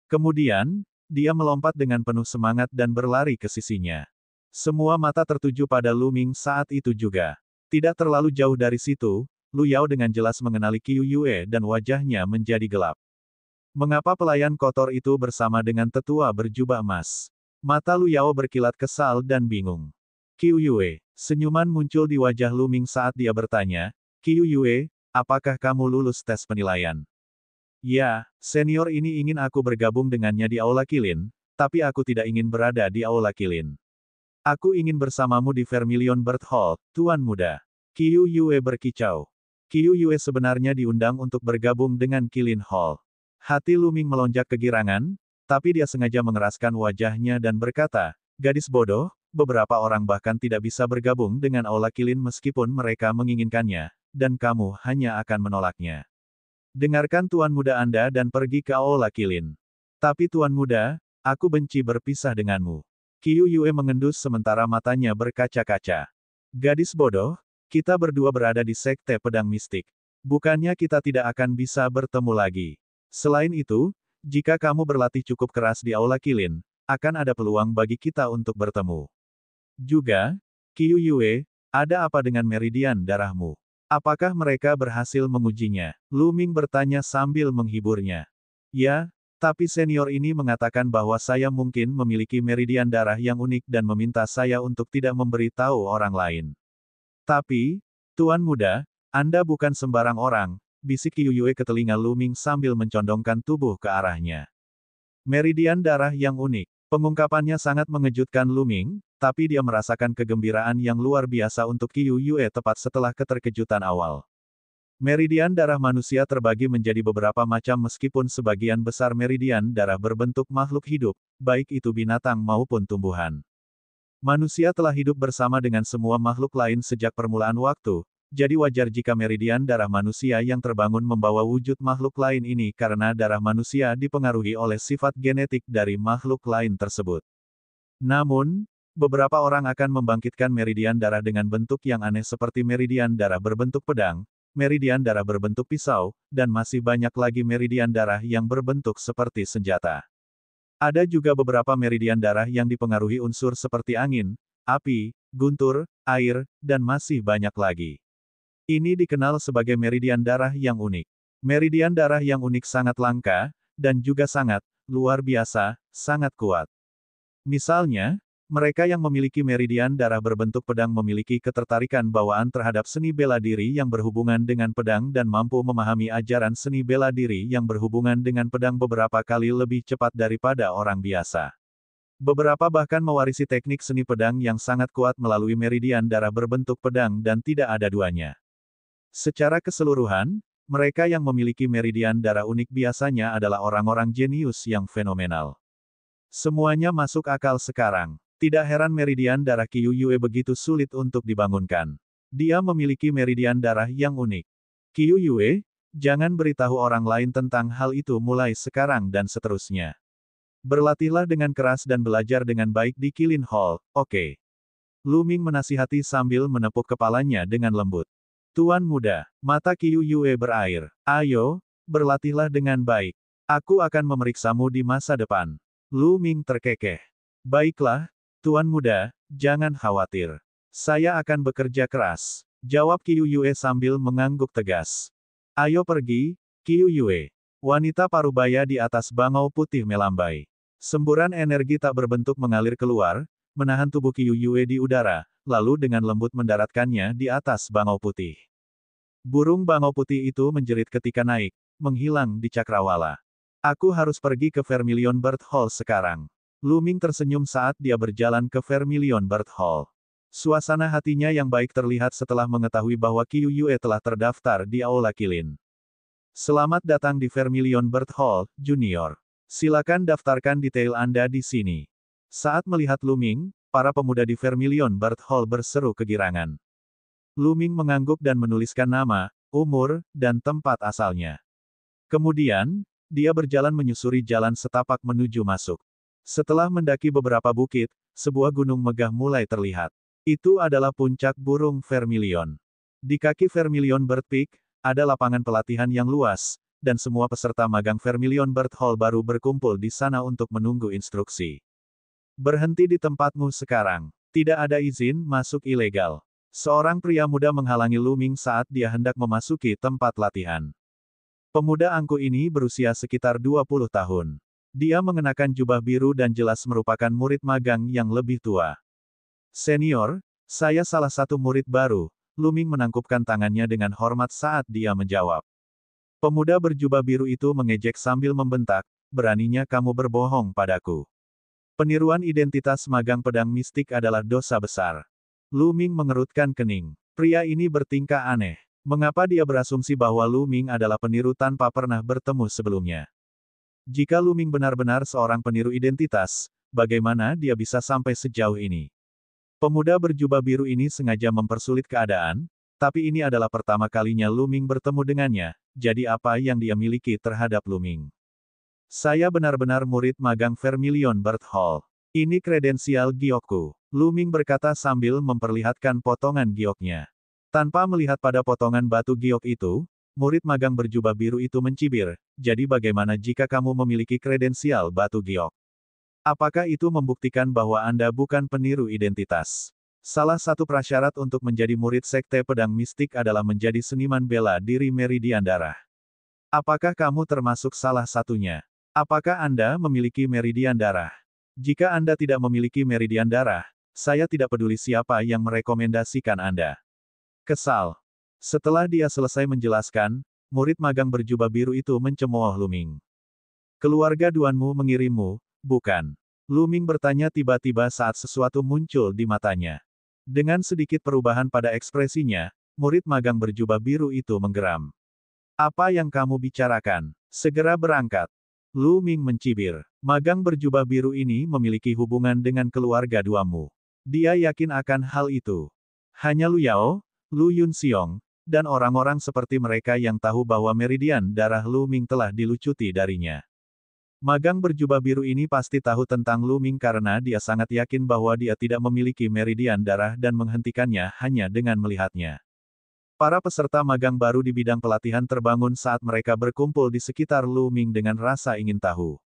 Kemudian, dia melompat dengan penuh semangat dan berlari ke sisinya. Semua mata tertuju pada Lu Ming saat itu juga. Tidak terlalu jauh dari situ, Lu Yao dengan jelas mengenali Qiu Yue dan wajahnya menjadi gelap. Mengapa pelayan kotor itu bersama dengan tetua berjubah emas? Mata Lu Yao berkilat kesal dan bingung. Qiu Yue, senyuman muncul di wajah Lu Ming saat dia bertanya, Qiu Yue, apakah kamu lulus tes penilaian? Ya, senior ini ingin aku bergabung dengannya di Aula Qilin, tapi aku tidak ingin berada di Aula Qilin. Aku ingin bersamamu di Vermilion Bird Hall, Tuan muda. Qiu Yue berkicau. Qiu Yue sebenarnya diundang untuk bergabung dengan Qilin Hall. Hati Lu Ming melonjak kegirangan, tapi dia sengaja mengeraskan wajahnya dan berkata, gadis bodoh, beberapa orang bahkan tidak bisa bergabung dengan Aula Qilin meskipun mereka menginginkannya, dan kamu hanya akan menolaknya. Dengarkan Tuan muda Anda dan pergi ke Aula Qilin. Tapi Tuan muda, aku benci berpisah denganmu. Qiu Yue mengendus sementara matanya berkaca-kaca. Gadis bodoh, kita berdua berada di Sekte Pedang Mistik. Bukannya kita tidak akan bisa bertemu lagi. Selain itu, jika kamu berlatih cukup keras di Aula Qilin, akan ada peluang bagi kita untuk bertemu. Juga, Qiu Yue, ada apa dengan meridian darahmu? Apakah mereka berhasil mengujinya? Lu Ming bertanya sambil menghiburnya. Ya, tapi senior ini mengatakan bahwa saya mungkin memiliki meridian darah yang unik dan meminta saya untuk tidak memberitahu orang lain. Tapi, Tuan muda, Anda bukan sembarang orang, bisik Qiu Yue ke telinga Lu Ming sambil mencondongkan tubuh ke arahnya. Meridian darah yang unik. Pengungkapannya sangat mengejutkan Lu Ming, tapi dia merasakan kegembiraan yang luar biasa untuk Qiu Yue tepat setelah keterkejutan awal. Meridian darah manusia terbagi menjadi beberapa macam meskipun sebagian besar meridian darah berbentuk makhluk hidup, baik itu binatang maupun tumbuhan. Manusia telah hidup bersama dengan semua makhluk lain sejak permulaan waktu, jadi wajar jika meridian darah manusia yang terbangun membawa wujud makhluk lain ini karena darah manusia dipengaruhi oleh sifat genetik dari makhluk lain tersebut. Namun, beberapa orang akan membangkitkan meridian darah dengan bentuk yang aneh seperti meridian darah berbentuk pedang, meridian darah berbentuk pisau, dan masih banyak lagi meridian darah yang berbentuk seperti senjata. Ada juga beberapa meridian darah yang dipengaruhi unsur seperti angin, api, guntur, air, dan masih banyak lagi. Ini dikenal sebagai meridian darah yang unik. Meridian darah yang unik sangat langka, dan juga sangat, luar biasa, sangat kuat. Misalnya, mereka yang memiliki meridian darah berbentuk pedang memiliki ketertarikan bawaan terhadap seni bela diri yang berhubungan dengan pedang dan mampu memahami ajaran seni bela diri yang berhubungan dengan pedang beberapa kali lebih cepat daripada orang biasa. Beberapa bahkan mewarisi teknik seni pedang yang sangat kuat melalui meridian darah berbentuk pedang dan tidak ada duanya. Secara keseluruhan, mereka yang memiliki meridian darah unik biasanya adalah orang-orang jenius yang fenomenal. Semuanya masuk akal sekarang. Tidak heran meridian darah Qiu Yue begitu sulit untuk dibangunkan. Dia memiliki meridian darah yang unik. Qiu Yue, jangan beritahu orang lain tentang hal itu mulai sekarang dan seterusnya. Berlatihlah dengan keras dan belajar dengan baik di Qilin Hall, oke? Lu Ming menasihati sambil menepuk kepalanya dengan lembut. Tuan muda, mata Qiu Yue berair. Ayo, berlatihlah dengan baik. Aku akan memeriksamu di masa depan. Lu Ming terkekeh. Baiklah, Tuan muda, jangan khawatir. Saya akan bekerja keras. Jawab Qiu Yue sambil mengangguk tegas. Ayo pergi, Qiu Yue. Wanita parubaya di atas bangau putih melambai. Semburan energi tak berbentuk mengalir keluar, menahan tubuh Qiu Yue di udara, lalu dengan lembut mendaratkannya di atas bangau putih. Burung bangau putih itu menjerit ketika naik, menghilang di cakrawala. Aku harus pergi ke Vermilion Bird Hall sekarang. Lu Ming tersenyum saat dia berjalan ke Vermilion Bird Hall. Suasana hatinya yang baik terlihat setelah mengetahui bahwa Qiu Yue telah terdaftar di Aula Qilin. Selamat datang di Vermilion Bird Hall, Junior. Silakan daftarkan detail Anda di sini. Saat melihat Lu Ming, para pemuda di Vermilion Bird Hall berseru kegirangan. Lu Ming mengangguk dan menuliskan nama, umur, dan tempat asalnya. Kemudian, dia berjalan menyusuri jalan setapak menuju masuk. Setelah mendaki beberapa bukit, sebuah gunung megah mulai terlihat. Itu adalah puncak burung Vermilion. Di kaki Vermilion Bird Peak, ada lapangan pelatihan yang luas, dan semua peserta magang Vermilion Bird Hall baru berkumpul di sana untuk menunggu instruksi. Berhenti di tempatmu sekarang. Tidak ada izin masuk ilegal. Seorang pria muda menghalangi Lu Ming saat dia hendak memasuki tempat latihan. Pemuda angkuh ini berusia sekitar 20 tahun. Dia mengenakan jubah biru dan jelas merupakan murid magang yang lebih tua. Senior, saya salah satu murid baru. Lu Ming menangkupkan tangannya dengan hormat saat dia menjawab. Pemuda berjubah biru itu mengejek sambil membentak, beraninya kamu berbohong padaku. Peniruan identitas magang pedang mistik adalah dosa besar. Lu Ming mengerutkan kening. Pria ini bertingkah aneh. Mengapa dia berasumsi bahwa Lu Ming adalah peniru tanpa pernah bertemu sebelumnya? Jika Lu Ming benar-benar seorang peniru identitas, bagaimana dia bisa sampai sejauh ini? Pemuda berjubah biru ini sengaja mempersulit keadaan, tapi ini adalah pertama kalinya Lu Ming bertemu dengannya, jadi apa yang dia miliki terhadap Lu Ming? Saya benar-benar murid magang Vermilion Bird Hall. Ini kredensial giokku. Lu Ming berkata sambil memperlihatkan potongan gioknya. Tanpa melihat pada potongan batu giok itu, murid magang berjubah biru itu mencibir, jadi bagaimana jika kamu memiliki kredensial batu giok? Apakah itu membuktikan bahwa Anda bukan peniru identitas? Salah satu prasyarat untuk menjadi murid sekte pedang mistik adalah menjadi seniman bela diri meridian darah. Apakah kamu termasuk salah satunya? Apakah Anda memiliki meridian darah? Jika Anda tidak memiliki meridian darah, saya tidak peduli siapa yang merekomendasikan Anda. Kesal. Setelah dia selesai menjelaskan, murid magang berjubah biru itu mencemooh Lu Ming. Keluarga Duanmu mengirimmu, bukan? Lu Ming bertanya tiba-tiba saat sesuatu muncul di matanya. Dengan sedikit perubahan pada ekspresinya, murid magang berjubah biru itu menggeram. Apa yang kamu bicarakan? Segera berangkat. Lu Ming mencibir. Magang berjubah biru ini memiliki hubungan dengan keluarga Duanmu. Dia yakin akan hal itu. Hanya Lu Yao, Lu Yunxiong, dan orang-orang seperti mereka yang tahu bahwa meridian darah Lu Ming telah dilucuti darinya. Magang berjubah biru ini pasti tahu tentang Lu Ming karena dia sangat yakin bahwa dia tidak memiliki meridian darah dan menghentikannya hanya dengan melihatnya. Para peserta magang baru di bidang pelatihan terbangun saat mereka berkumpul di sekitar Lu Ming dengan rasa ingin tahu.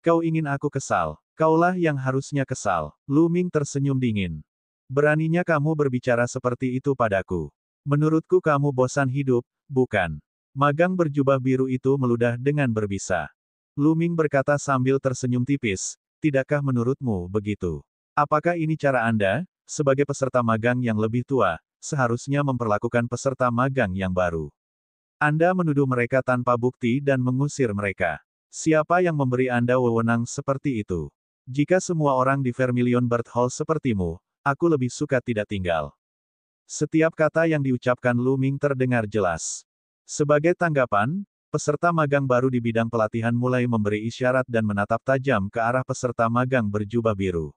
Kau ingin aku kesal. Kaulah yang harusnya kesal. Lu Ming tersenyum dingin. Beraninya kamu berbicara seperti itu padaku. Menurutku kamu bosan hidup, bukan? Magang berjubah biru itu meludah dengan berbisa. Lu Ming berkata sambil tersenyum tipis, tidakkah menurutmu begitu? Apakah ini cara Anda, sebagai peserta magang yang lebih tua, seharusnya memperlakukan peserta magang yang baru? Anda menuduh mereka tanpa bukti dan mengusir mereka. Siapa yang memberi Anda wewenang seperti itu? Jika semua orang di Vermilion Bird Hall sepertimu, aku lebih suka tidak tinggal. Setiap kata yang diucapkan Lu Ming terdengar jelas. Sebagai tanggapan, peserta magang baru di bidang pelatihan mulai memberi isyarat dan menatap tajam ke arah peserta magang berjubah biru.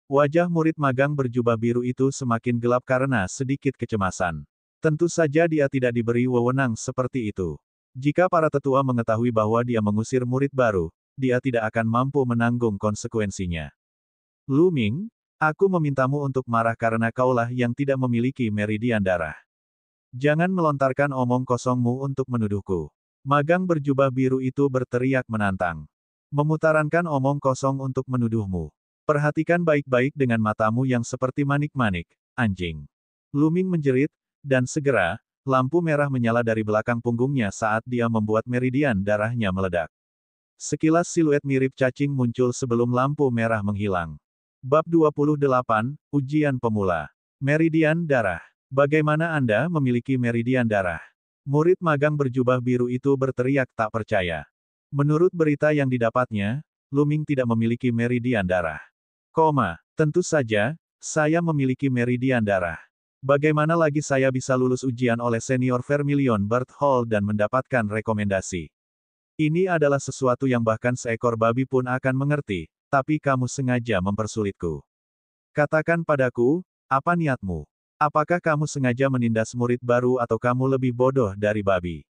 Wajah murid magang berjubah biru itu semakin gelap karena sedikit kecemasan. Tentu saja dia tidak diberi wewenang seperti itu. Jika para tetua mengetahui bahwa dia mengusir murid baru, dia tidak akan mampu menanggung konsekuensinya. Lu Ming, aku memintamu untuk marah karena kaulah yang tidak memiliki meridian darah. Jangan melontarkan omong kosongmu untuk menuduhku. Magang berjubah biru itu berteriak menantang. Memutarankan omong kosong untuk menuduhmu. Perhatikan baik-baik dengan matamu yang seperti manik-manik, anjing. Lu Ming menjerit, dan segera, lampu merah menyala dari belakang punggungnya saat dia membuat meridian darahnya meledak. Sekilas siluet mirip cacing muncul sebelum lampu merah menghilang. Bab 28, Ujian Pemula. Meridian Darah. Bagaimana Anda memiliki meridian darah? Murid magang berjubah biru itu berteriak tak percaya. Menurut berita yang didapatnya, Lu Ming tidak memiliki meridian darah. Tentu saja, saya memiliki meridian darah. Bagaimana lagi saya bisa lulus ujian oleh senior Vermilion Bird Hall dan mendapatkan rekomendasi? Ini adalah sesuatu yang bahkan seekor babi pun akan mengerti, tapi kamu sengaja mempersulitku. Katakan padaku, apa niatmu? Apakah kamu sengaja menindas murid baru atau kamu lebih bodoh dari babi?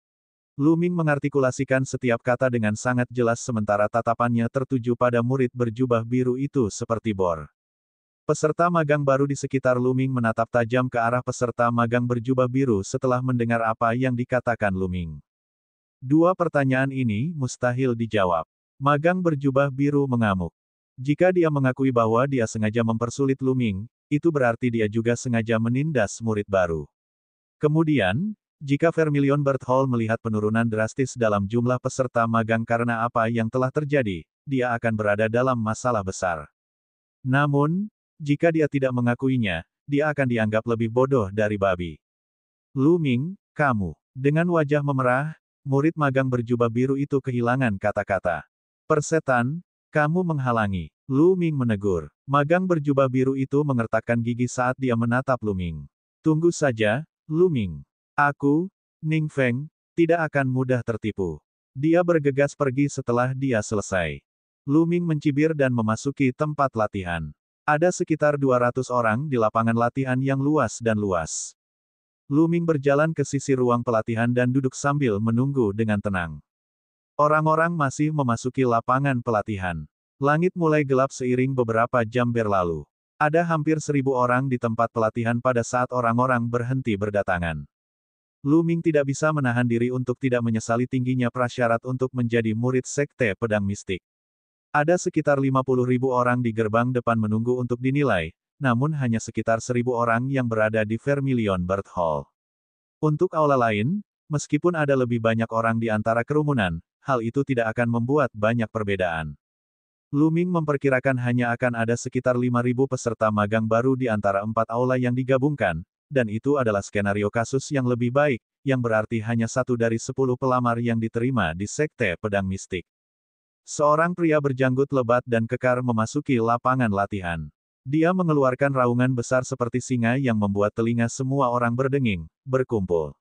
Lu Ming mengartikulasikan setiap kata dengan sangat jelas sementara tatapannya tertuju pada murid berjubah biru itu seperti bor. Peserta magang baru di sekitar Lu Ming menatap tajam ke arah peserta magang berjubah biru setelah mendengar apa yang dikatakan Lu Ming. Dua pertanyaan ini mustahil dijawab. Magang berjubah biru mengamuk. Jika dia mengakui bahwa dia sengaja mempersulit Lu Ming, itu berarti dia juga sengaja menindas murid baru. Kemudian, jika Vermilion Bird Hall melihat penurunan drastis dalam jumlah peserta magang karena apa yang telah terjadi, dia akan berada dalam masalah besar. Namun, jika dia tidak mengakuinya, dia akan dianggap lebih bodoh dari babi. Lu Ming, kamu. Dengan wajah memerah, murid magang berjubah biru itu kehilangan kata-kata. Persetan, kamu menghalangi. Lu Ming menegur. Magang berjubah biru itu mengertakkan gigi saat dia menatap Lu Ming. Tunggu saja, Lu Ming. Aku, Ning Feng, tidak akan mudah tertipu. Dia bergegas pergi setelah dia selesai. Lu Ming mencibir dan memasuki tempat latihan. Ada sekitar 200 orang di lapangan latihan yang luas dan luas. Lu Ming berjalan ke sisi ruang pelatihan dan duduk sambil menunggu dengan tenang. Orang-orang masih memasuki lapangan pelatihan. Langit mulai gelap seiring beberapa jam berlalu. Ada hampir 1000 orang di tempat pelatihan pada saat orang-orang berhenti berdatangan. Lu Ming tidak bisa menahan diri untuk tidak menyesali tingginya prasyarat untuk menjadi murid sekte pedang mistik. Ada sekitar 50.000 orang di gerbang depan menunggu untuk dinilai, namun hanya sekitar 1000 orang yang berada di Vermilion Bird Hall. Untuk aula lain, meskipun ada lebih banyak orang di antara kerumunan, hal itu tidak akan membuat banyak perbedaan. Lu Ming memperkirakan hanya akan ada sekitar 5.000 peserta magang baru di antara 4 aula yang digabungkan, dan itu adalah skenario kasus yang lebih baik, yang berarti hanya 1 dari 10 pelamar yang diterima di sekte pedang mistik. Seorang pria berjanggut lebat dan kekar memasuki lapangan latihan. Dia mengeluarkan raungan besar seperti singa yang membuat telinga semua orang berdenging, berkumpul.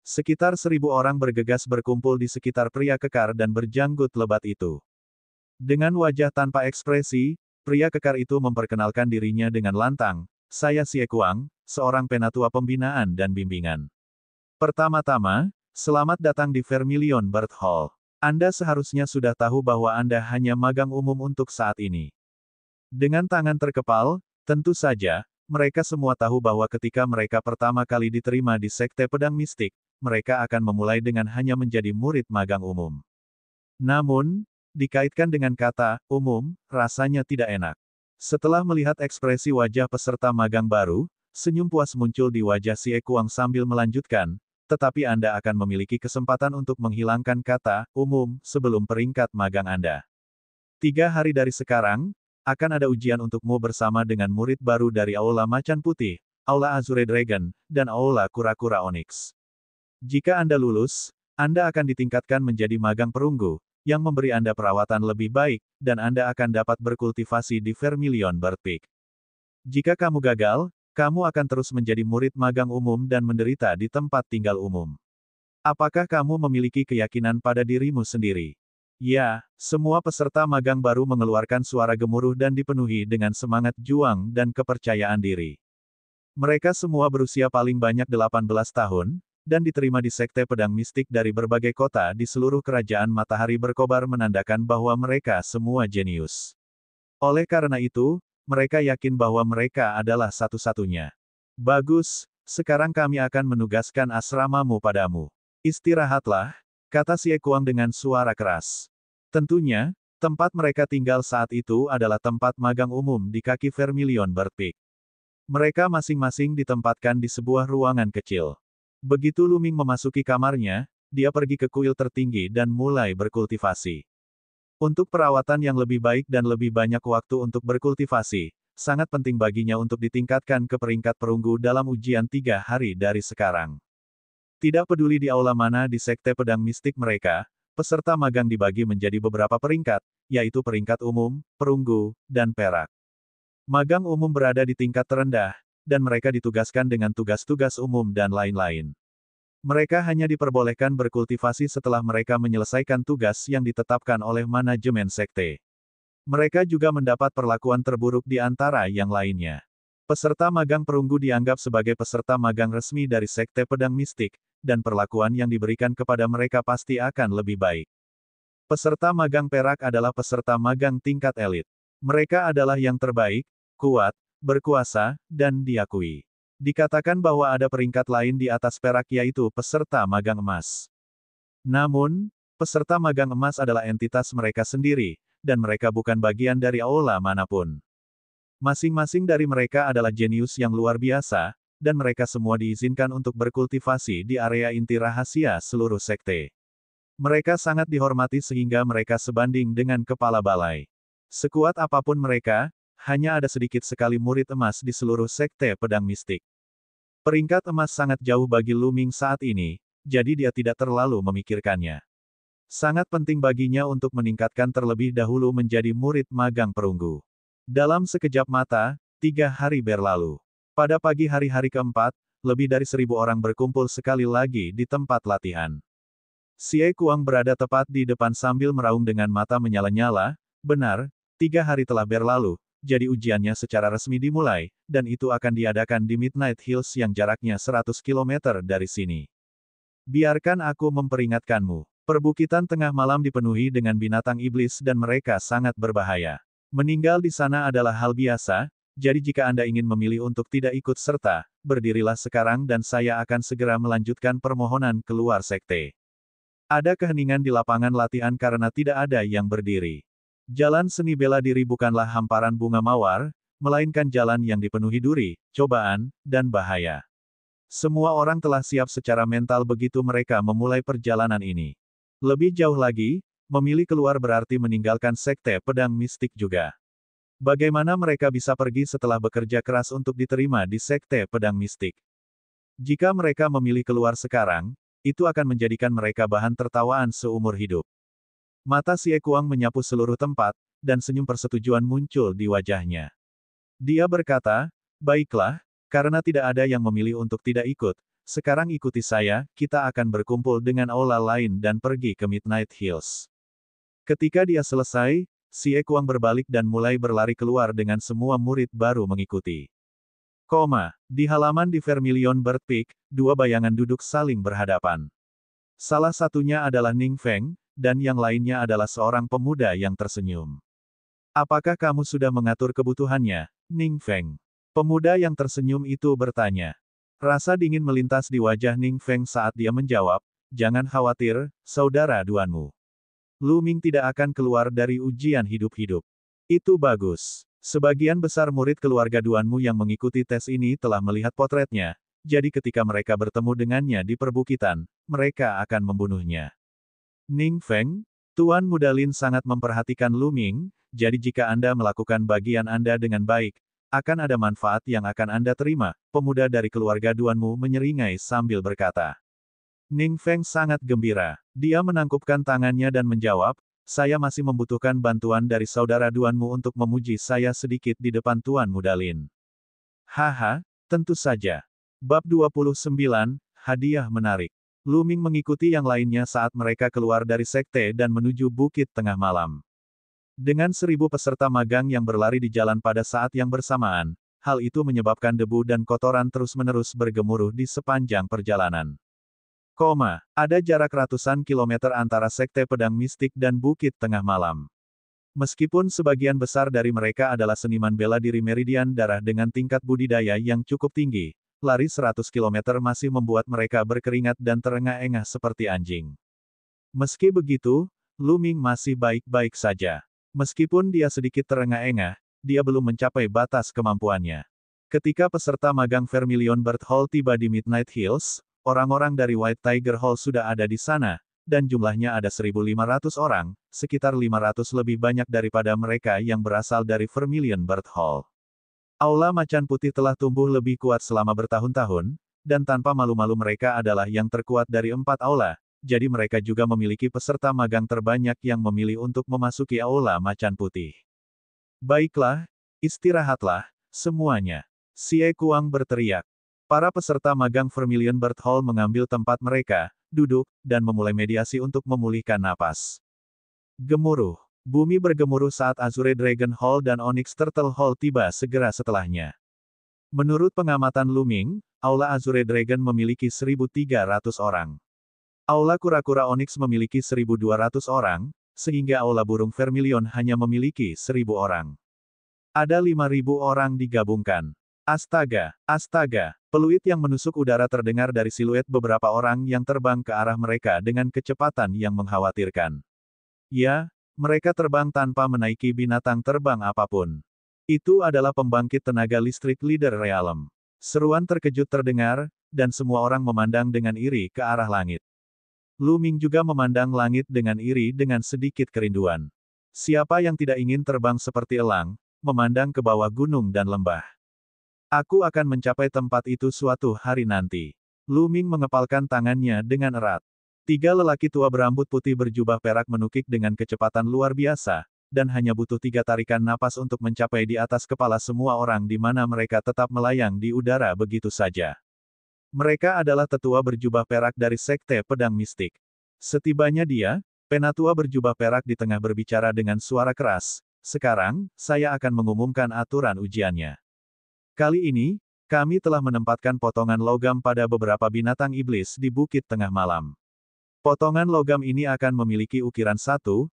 Sekitar 1000 orang bergegas berkumpul di sekitar pria kekar dan berjanggut lebat itu. Dengan wajah tanpa ekspresi, pria kekar itu memperkenalkan dirinya dengan lantang, saya Xie Kuang, seorang penatua pembinaan dan bimbingan. Pertama-tama, selamat datang di Vermilion Bird Hall. Anda seharusnya sudah tahu bahwa Anda hanya magang umum untuk saat ini. Dengan tangan terkepal, tentu saja, mereka semua tahu bahwa ketika mereka pertama kali diterima di sekte pedang mistik, mereka akan memulai dengan hanya menjadi murid magang umum. Namun, dikaitkan dengan kata umum, rasanya tidak enak. Setelah melihat ekspresi wajah peserta magang baru, senyum puas muncul di wajah Si Ekuang sambil melanjutkan, tetapi Anda akan memiliki kesempatan untuk menghilangkan kata umum sebelum peringkat magang Anda. 3 hari dari sekarang, akan ada ujian untukmu bersama dengan murid baru dari Aula Macan Putih, Aula Azure Dragon, dan Aula Kura-Kura Onyx. Jika Anda lulus, Anda akan ditingkatkan menjadi magang perunggu, yang memberi Anda perawatan lebih baik, dan Anda akan dapat berkultivasi di Vermilion Bird Peak. Jika kamu gagal, kamu akan terus menjadi murid magang umum dan menderita di tempat tinggal umum. Apakah kamu memiliki keyakinan pada dirimu sendiri? Ya, semua peserta magang baru mengeluarkan suara gemuruh dan dipenuhi dengan semangat juang dan kepercayaan diri. Mereka semua berusia paling banyak 18 tahun, dan diterima di Sekte Pedang Mistik dari berbagai kota di seluruh kerajaan Matahari Berkobar menandakan bahwa mereka semua jenius. Oleh karena itu, mereka yakin bahwa mereka adalah satu-satunya. Bagus, sekarang kami akan menugaskan asramamu padamu. Istirahatlah, kata Si Ekuang dengan suara keras. Tentunya, tempat mereka tinggal saat itu adalah tempat magang umum di kaki Vermilion Bird Peak. Mereka masing-masing ditempatkan di sebuah ruangan kecil. Begitu Luming memasuki kamarnya, dia pergi ke kuil tertinggi dan mulai berkultivasi. Untuk perawatan yang lebih baik dan lebih banyak waktu untuk berkultivasi, sangat penting baginya untuk ditingkatkan ke peringkat perunggu dalam ujian 3 hari dari sekarang. Tidak peduli di aula mana di Sekte Pedang Mistik mereka, peserta magang dibagi menjadi beberapa peringkat, yaitu peringkat umum, perunggu, dan perak. Magang umum berada di tingkat terendah, dan mereka ditugaskan dengan tugas-tugas umum dan lain-lain. Mereka hanya diperbolehkan berkultivasi setelah mereka menyelesaikan tugas yang ditetapkan oleh manajemen sekte. Mereka juga mendapat perlakuan terburuk di antara yang lainnya. Peserta magang perunggu dianggap sebagai peserta magang resmi dari Sekte Pedang Mistik, dan perlakuan yang diberikan kepada mereka pasti akan lebih baik. Peserta magang perak adalah peserta magang tingkat elit. Mereka adalah yang terbaik, kuat, berkuasa, dan diakui. Dikatakan bahwa ada peringkat lain di atas perak yaitu peserta magang emas. Namun, peserta magang emas adalah entitas mereka sendiri, dan mereka bukan bagian dari aula manapun. Masing-masing dari mereka adalah jenius yang luar biasa, dan mereka semua diizinkan untuk berkultivasi di area inti rahasia seluruh sekte. Mereka sangat dihormati sehingga mereka sebanding dengan kepala balai. Sekuat apapun mereka, hanya ada sedikit sekali murid emas di seluruh Sekte Pedang Mistik. Peringkat emas sangat jauh bagi Luming saat ini, jadi dia tidak terlalu memikirkannya. Sangat penting baginya untuk meningkatkan terlebih dahulu menjadi murid magang perunggu. Dalam sekejap mata, 3 hari berlalu. Pada pagi hari keempat, lebih dari 1.000 orang berkumpul sekali lagi di tempat latihan. Si Ekuang berada tepat di depan sambil meraung dengan mata menyala-nyala. Benar, 3 hari telah berlalu, jadi ujiannya secara resmi dimulai, dan itu akan diadakan di Midnight Hills yang jaraknya 100 km dari sini. Biarkan aku memperingatkanmu. Perbukitan tengah malam dipenuhi dengan binatang iblis dan mereka sangat berbahaya. Meninggal di sana adalah hal biasa, jadi jika Anda ingin memilih untuk tidak ikut serta, berdirilah sekarang dan saya akan segera melanjutkan permohonan keluar sekte. Ada keheningan di lapangan latihan karena tidak ada yang berdiri. Jalan seni bela diri bukanlah hamparan bunga mawar, melainkan jalan yang dipenuhi duri, cobaan, dan bahaya. Semua orang telah siap secara mental begitu mereka memulai perjalanan ini. Lebih jauh lagi, memilih keluar berarti meninggalkan Sekte Pedang Mistik juga. Bagaimana mereka bisa pergi setelah bekerja keras untuk diterima di Sekte Pedang Mistik? Jika mereka memilih keluar sekarang, itu akan menjadikan mereka bahan tertawaan seumur hidup. Mata Si Ekuang menyapu seluruh tempat, dan senyum persetujuan muncul di wajahnya. Dia berkata, baiklah, karena tidak ada yang memilih untuk tidak ikut, sekarang ikuti saya, kita akan berkumpul dengan aula lain dan pergi ke Midnight Hills. Ketika dia selesai, Si Ekuang berbalik dan mulai berlari keluar dengan semua murid baru mengikuti. Di halaman di Vermilion Bird Peak, 2 bayangan duduk saling berhadapan. Salah satunya adalah Ning Feng, dan yang lainnya adalah seorang pemuda yang tersenyum. Apakah kamu sudah mengatur kebutuhannya, Ning Feng? Pemuda yang tersenyum itu bertanya. Rasa dingin melintas di wajah Ning Feng saat dia menjawab, jangan khawatir, saudara duanmu. Lu Ming tidak akan keluar dari ujian hidup-hidup. Itu bagus. Sebagian besar murid keluarga Duanmu yang mengikuti tes ini telah melihat potretnya, jadi ketika mereka bertemu dengannya di perbukitan, mereka akan membunuhnya. Ning Feng, Tuan Muda Lin sangat memperhatikan Lu Ming, jadi jika Anda melakukan bagian Anda dengan baik, akan ada manfaat yang akan Anda terima, pemuda dari keluarga Duanmu menyeringai sambil berkata. Ning Feng sangat gembira. Dia menangkupkan tangannya dan menjawab, saya masih membutuhkan bantuan dari saudara Duanmu untuk memuji saya sedikit di depan Tuan Muda Lin. Haha, tentu saja. Bab 29, Hadiah Menarik. Lu Ming mengikuti yang lainnya saat mereka keluar dari sekte dan menuju Bukit Tengah Malam. Dengan 1.000 peserta magang yang berlari di jalan pada saat yang bersamaan, hal itu menyebabkan debu dan kotoran terus-menerus bergemuruh di sepanjang perjalanan. Ada jarak ratusan kilometer antara Sekte Pedang Mistik dan Bukit Tengah Malam. Meskipun sebagian besar dari mereka adalah seniman bela diri Meridian Darah dengan tingkat budidaya yang cukup tinggi, lari 100 km masih membuat mereka berkeringat dan terengah-engah seperti anjing. Meski begitu, Lu Ming masih baik-baik saja. Meskipun dia sedikit terengah-engah, dia belum mencapai batas kemampuannya. Ketika peserta magang Vermilion Bird Hall tiba di Midnight Hills, orang-orang dari White Tiger Hall sudah ada di sana, dan jumlahnya ada 1.500 orang, sekitar 500 lebih banyak daripada mereka yang berasal dari Vermilion Bird Hall. Aula Macan Putih telah tumbuh lebih kuat selama bertahun-tahun, dan tanpa malu-malu mereka adalah yang terkuat dari 4 aula, jadi mereka juga memiliki peserta magang terbanyak yang memilih untuk memasuki Aula Macan Putih. Baiklah, istirahatlah, semuanya. Xie Kuang berteriak. Para peserta magang Vermilion Bird Hall mengambil tempat mereka, duduk, dan memulai mediasi untuk memulihkan napas. Gemuruh. Bumi bergemuruh saat Azure Dragon Hall dan Onyx Turtle Hall tiba segera setelahnya. Menurut pengamatan Lu Ming, Aula Azure Dragon memiliki 1.300 orang. Aula Kura-Kura Onyx memiliki 1.200 orang, sehingga Aula Burung Vermilion hanya memiliki 1.000 orang. Ada 5.000 orang digabungkan. Astaga, astaga, peluit yang menusuk udara terdengar dari siluet beberapa orang yang terbang ke arah mereka dengan kecepatan yang mengkhawatirkan. Ya, mereka terbang tanpa menaiki binatang terbang apapun. Itu adalah pembangkit tenaga listrik Leader Realm. Seruan terkejut terdengar, dan semua orang memandang dengan iri ke arah langit. Lu Ming juga memandang langit dengan iri dengan sedikit kerinduan. Siapa yang tidak ingin terbang seperti elang, memandang ke bawah gunung dan lembah? Aku akan mencapai tempat itu suatu hari nanti. Lu Ming mengepalkan tangannya dengan erat. 3 lelaki tua berambut putih berjubah perak menukik dengan kecepatan luar biasa, dan hanya butuh 3 tarikan napas untuk mencapai di atas kepala semua orang di mana mereka tetap melayang di udara begitu saja. Mereka adalah tetua berjubah perak dari Sekte Pedang Mistik. Setibanya dia, penatua berjubah perak di tengah berbicara dengan suara keras, sekarang, saya akan mengumumkan aturan ujiannya. Kali ini, kami telah menempatkan potongan logam pada beberapa binatang iblis di Bukit Tengah Malam. Potongan logam ini akan memiliki ukiran 1, 2,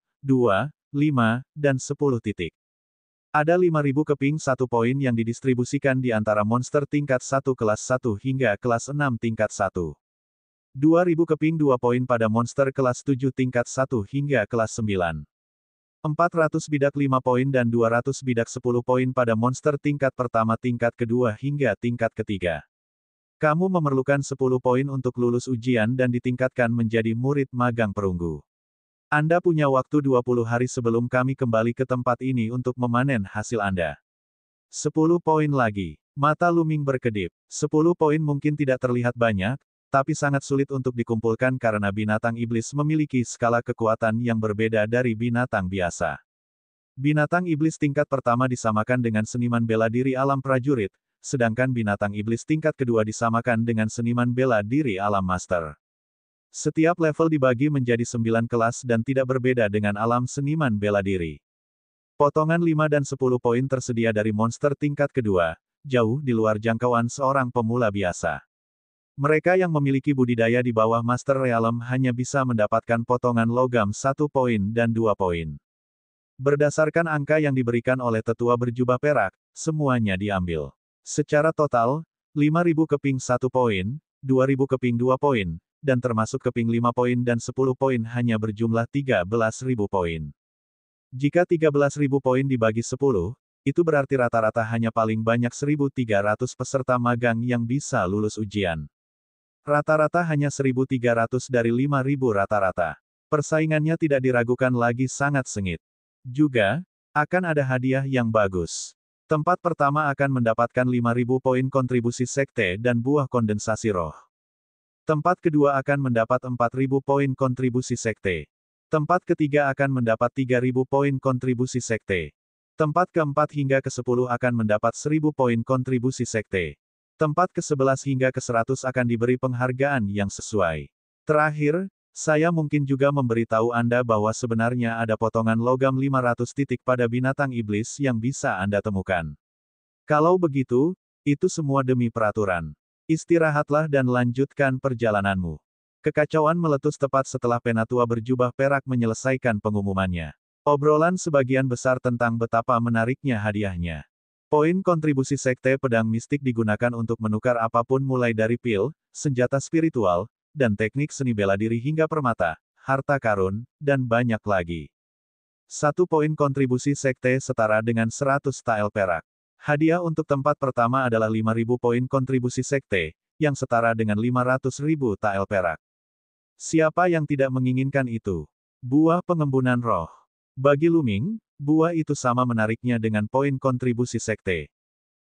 5, dan 10 titik. Ada 5.000 keping 1 poin yang didistribusikan di antara monster tingkat 1 kelas 1 hingga kelas 6 tingkat 1. 2.000 keping 2 poin pada monster kelas 7 tingkat 1 hingga kelas 9. 400 bidak 5 poin dan 200 bidak 10 poin pada monster tingkat pertama tingkat kedua hingga tingkat ketiga. Kamu memerlukan 10 poin untuk lulus ujian dan ditingkatkan menjadi murid magang perunggu. Anda punya waktu 20 hari sebelum kami kembali ke tempat ini untuk memanen hasil Anda. 10 poin lagi. Mata Lu Ming berkedip. 10 poin mungkin tidak terlihat banyak, tapi sangat sulit untuk dikumpulkan karena binatang iblis memiliki skala kekuatan yang berbeda dari binatang biasa. Binatang iblis tingkat pertama disamakan dengan seniman bela diri alam prajurit, sedangkan binatang iblis tingkat kedua disamakan dengan seniman bela diri alam master. Setiap level dibagi menjadi 9 kelas dan tidak berbeda dengan alam seniman bela diri. Potongan 5 dan 10 poin tersedia dari monster tingkat kedua, jauh di luar jangkauan seorang pemula biasa. Mereka yang memiliki budidaya di bawah Master Realm hanya bisa mendapatkan potongan logam 1 poin dan 2 poin. Berdasarkan angka yang diberikan oleh tetua berjubah perak, semuanya diambil. Secara total, 5.000 keping 1 poin, 2.000 keping 2 poin, dan termasuk keping 5 poin dan 10 poin hanya berjumlah 13.000 poin. Jika 13.000 poin dibagi 10, itu berarti rata-rata hanya paling banyak 1.300 peserta magang yang bisa lulus ujian. Rata-rata hanya 1.300 dari 5.000 rata-rata. Persaingannya tidak diragukan lagi sangat sengit. Juga, akan ada hadiah yang bagus. Tempat pertama akan mendapatkan 5.000 poin kontribusi sekte dan buah kondensasi roh. Tempat kedua akan mendapat 4.000 poin kontribusi sekte. Tempat ketiga akan mendapat 3.000 poin kontribusi sekte. Tempat keempat hingga ke-10 akan mendapat 1.000 poin kontribusi sekte. Tempat ke-11 hingga ke-100 akan diberi penghargaan yang sesuai. Terakhir, saya mungkin juga memberitahu Anda bahwa sebenarnya ada potongan logam 500 titik pada binatang iblis yang bisa Anda temukan. Kalau begitu, itu semua demi peraturan. Istirahatlah dan lanjutkan perjalananmu. Kekacauan meletus tepat setelah Penatua berjubah perak menyelesaikan pengumumannya. Obrolan sebagian besar tentang betapa menariknya hadiahnya. Poin kontribusi sekte pedang mistik digunakan untuk menukar apapun mulai dari pil, senjata spiritual, dan teknik seni bela diri hingga permata, harta karun, dan banyak lagi. 1 poin kontribusi sekte setara dengan 100 tael perak. Hadiah untuk tempat pertama adalah 5.000 poin kontribusi sekte, yang setara dengan 500.000 tael perak. Siapa yang tidak menginginkan itu? Buah pengembunan roh. Bagi Luming, buah itu sama menariknya dengan poin kontribusi sekte.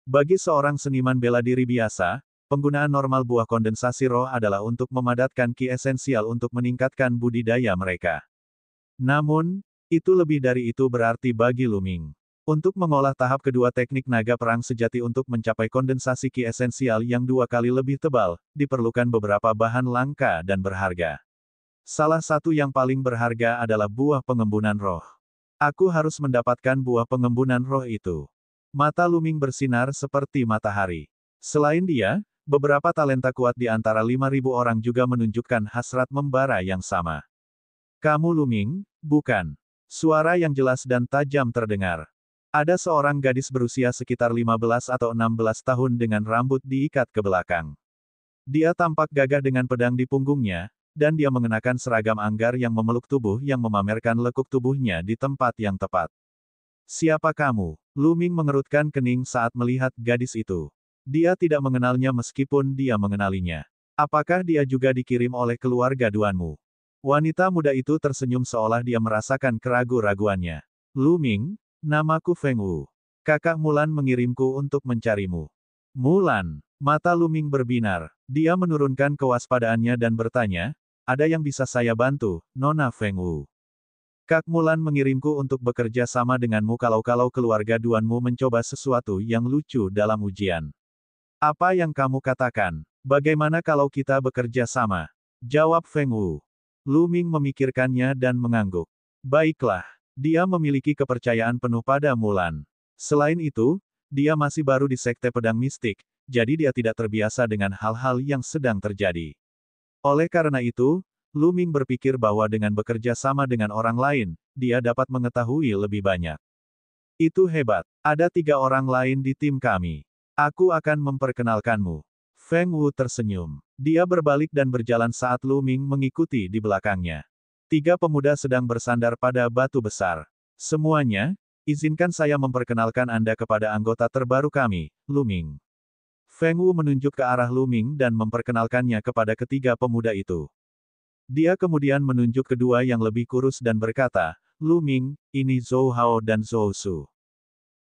Bagi seorang seniman bela diri biasa, penggunaan normal buah kondensasi roh adalah untuk memadatkan ki esensial untuk meningkatkan budidaya mereka. Namun, itu lebih dari itu berarti bagi Luming. Untuk mengolah tahap kedua teknik naga perang sejati untuk mencapai kondensasi ki esensial yang 2 kali lebih tebal, diperlukan beberapa bahan langka dan berharga. Salah satu yang paling berharga adalah buah pengembunan roh. Aku harus mendapatkan buah pengembunan roh itu. Mata Luming bersinar seperti matahari. Selain dia, beberapa talenta kuat di antara 5.000 orang juga menunjukkan hasrat membara yang sama. Kamu Luming, bukan? Suara yang jelas dan tajam terdengar. Ada seorang gadis berusia sekitar 15 atau 16 tahun dengan rambut diikat ke belakang. Dia tampak gagah dengan pedang di punggungnya, dan dia mengenakan seragam anggar yang memeluk tubuh yang memamerkan lekuk tubuhnya di tempat yang tepat. Siapa kamu? Luming mengerutkan kening saat melihat gadis itu. Dia tidak mengenalnya meskipun dia mengenalinya. Apakah dia juga dikirim oleh keluarga Duanmu? Wanita muda itu tersenyum seolah dia merasakan keraguan-raguannya. Luming, namaku Feng Wu. Kakak Mulan mengirimku untuk mencarimu. Mulan, mata Luming berbinar. Dia menurunkan kewaspadaannya dan bertanya, ada yang bisa saya bantu, Nona Feng Wu? Kak Mulan mengirimku untuk bekerja sama denganmu kalau keluarga Duanmu mencoba sesuatu yang lucu dalam ujian. Apa yang kamu katakan? Bagaimana kalau kita bekerja sama? Jawab Feng Wu. Luming memikirkannya dan mengangguk. Baiklah, dia memiliki kepercayaan penuh pada Mulan. Selain itu, dia masih baru di sekte pedang mistik, jadi dia tidak terbiasa dengan hal-hal yang sedang terjadi. Oleh karena itu, Luming berpikir bahwa dengan bekerja sama dengan orang lain, dia dapat mengetahui lebih banyak. Itu hebat. Ada 3 orang lain di tim kami. Aku akan memperkenalkanmu. Feng Wu tersenyum. Dia berbalik dan berjalan saat Luming mengikuti di belakangnya. 3 pemuda sedang bersandar pada batu besar. Semuanya, izinkan saya memperkenalkan Anda kepada anggota terbaru kami, Luming. Feng Wu menunjuk ke arah Luming dan memperkenalkannya kepada ketiga pemuda itu. Dia kemudian menunjuk kedua yang lebih kurus dan berkata, Luming, ini Zhou Hao dan Zhou Su.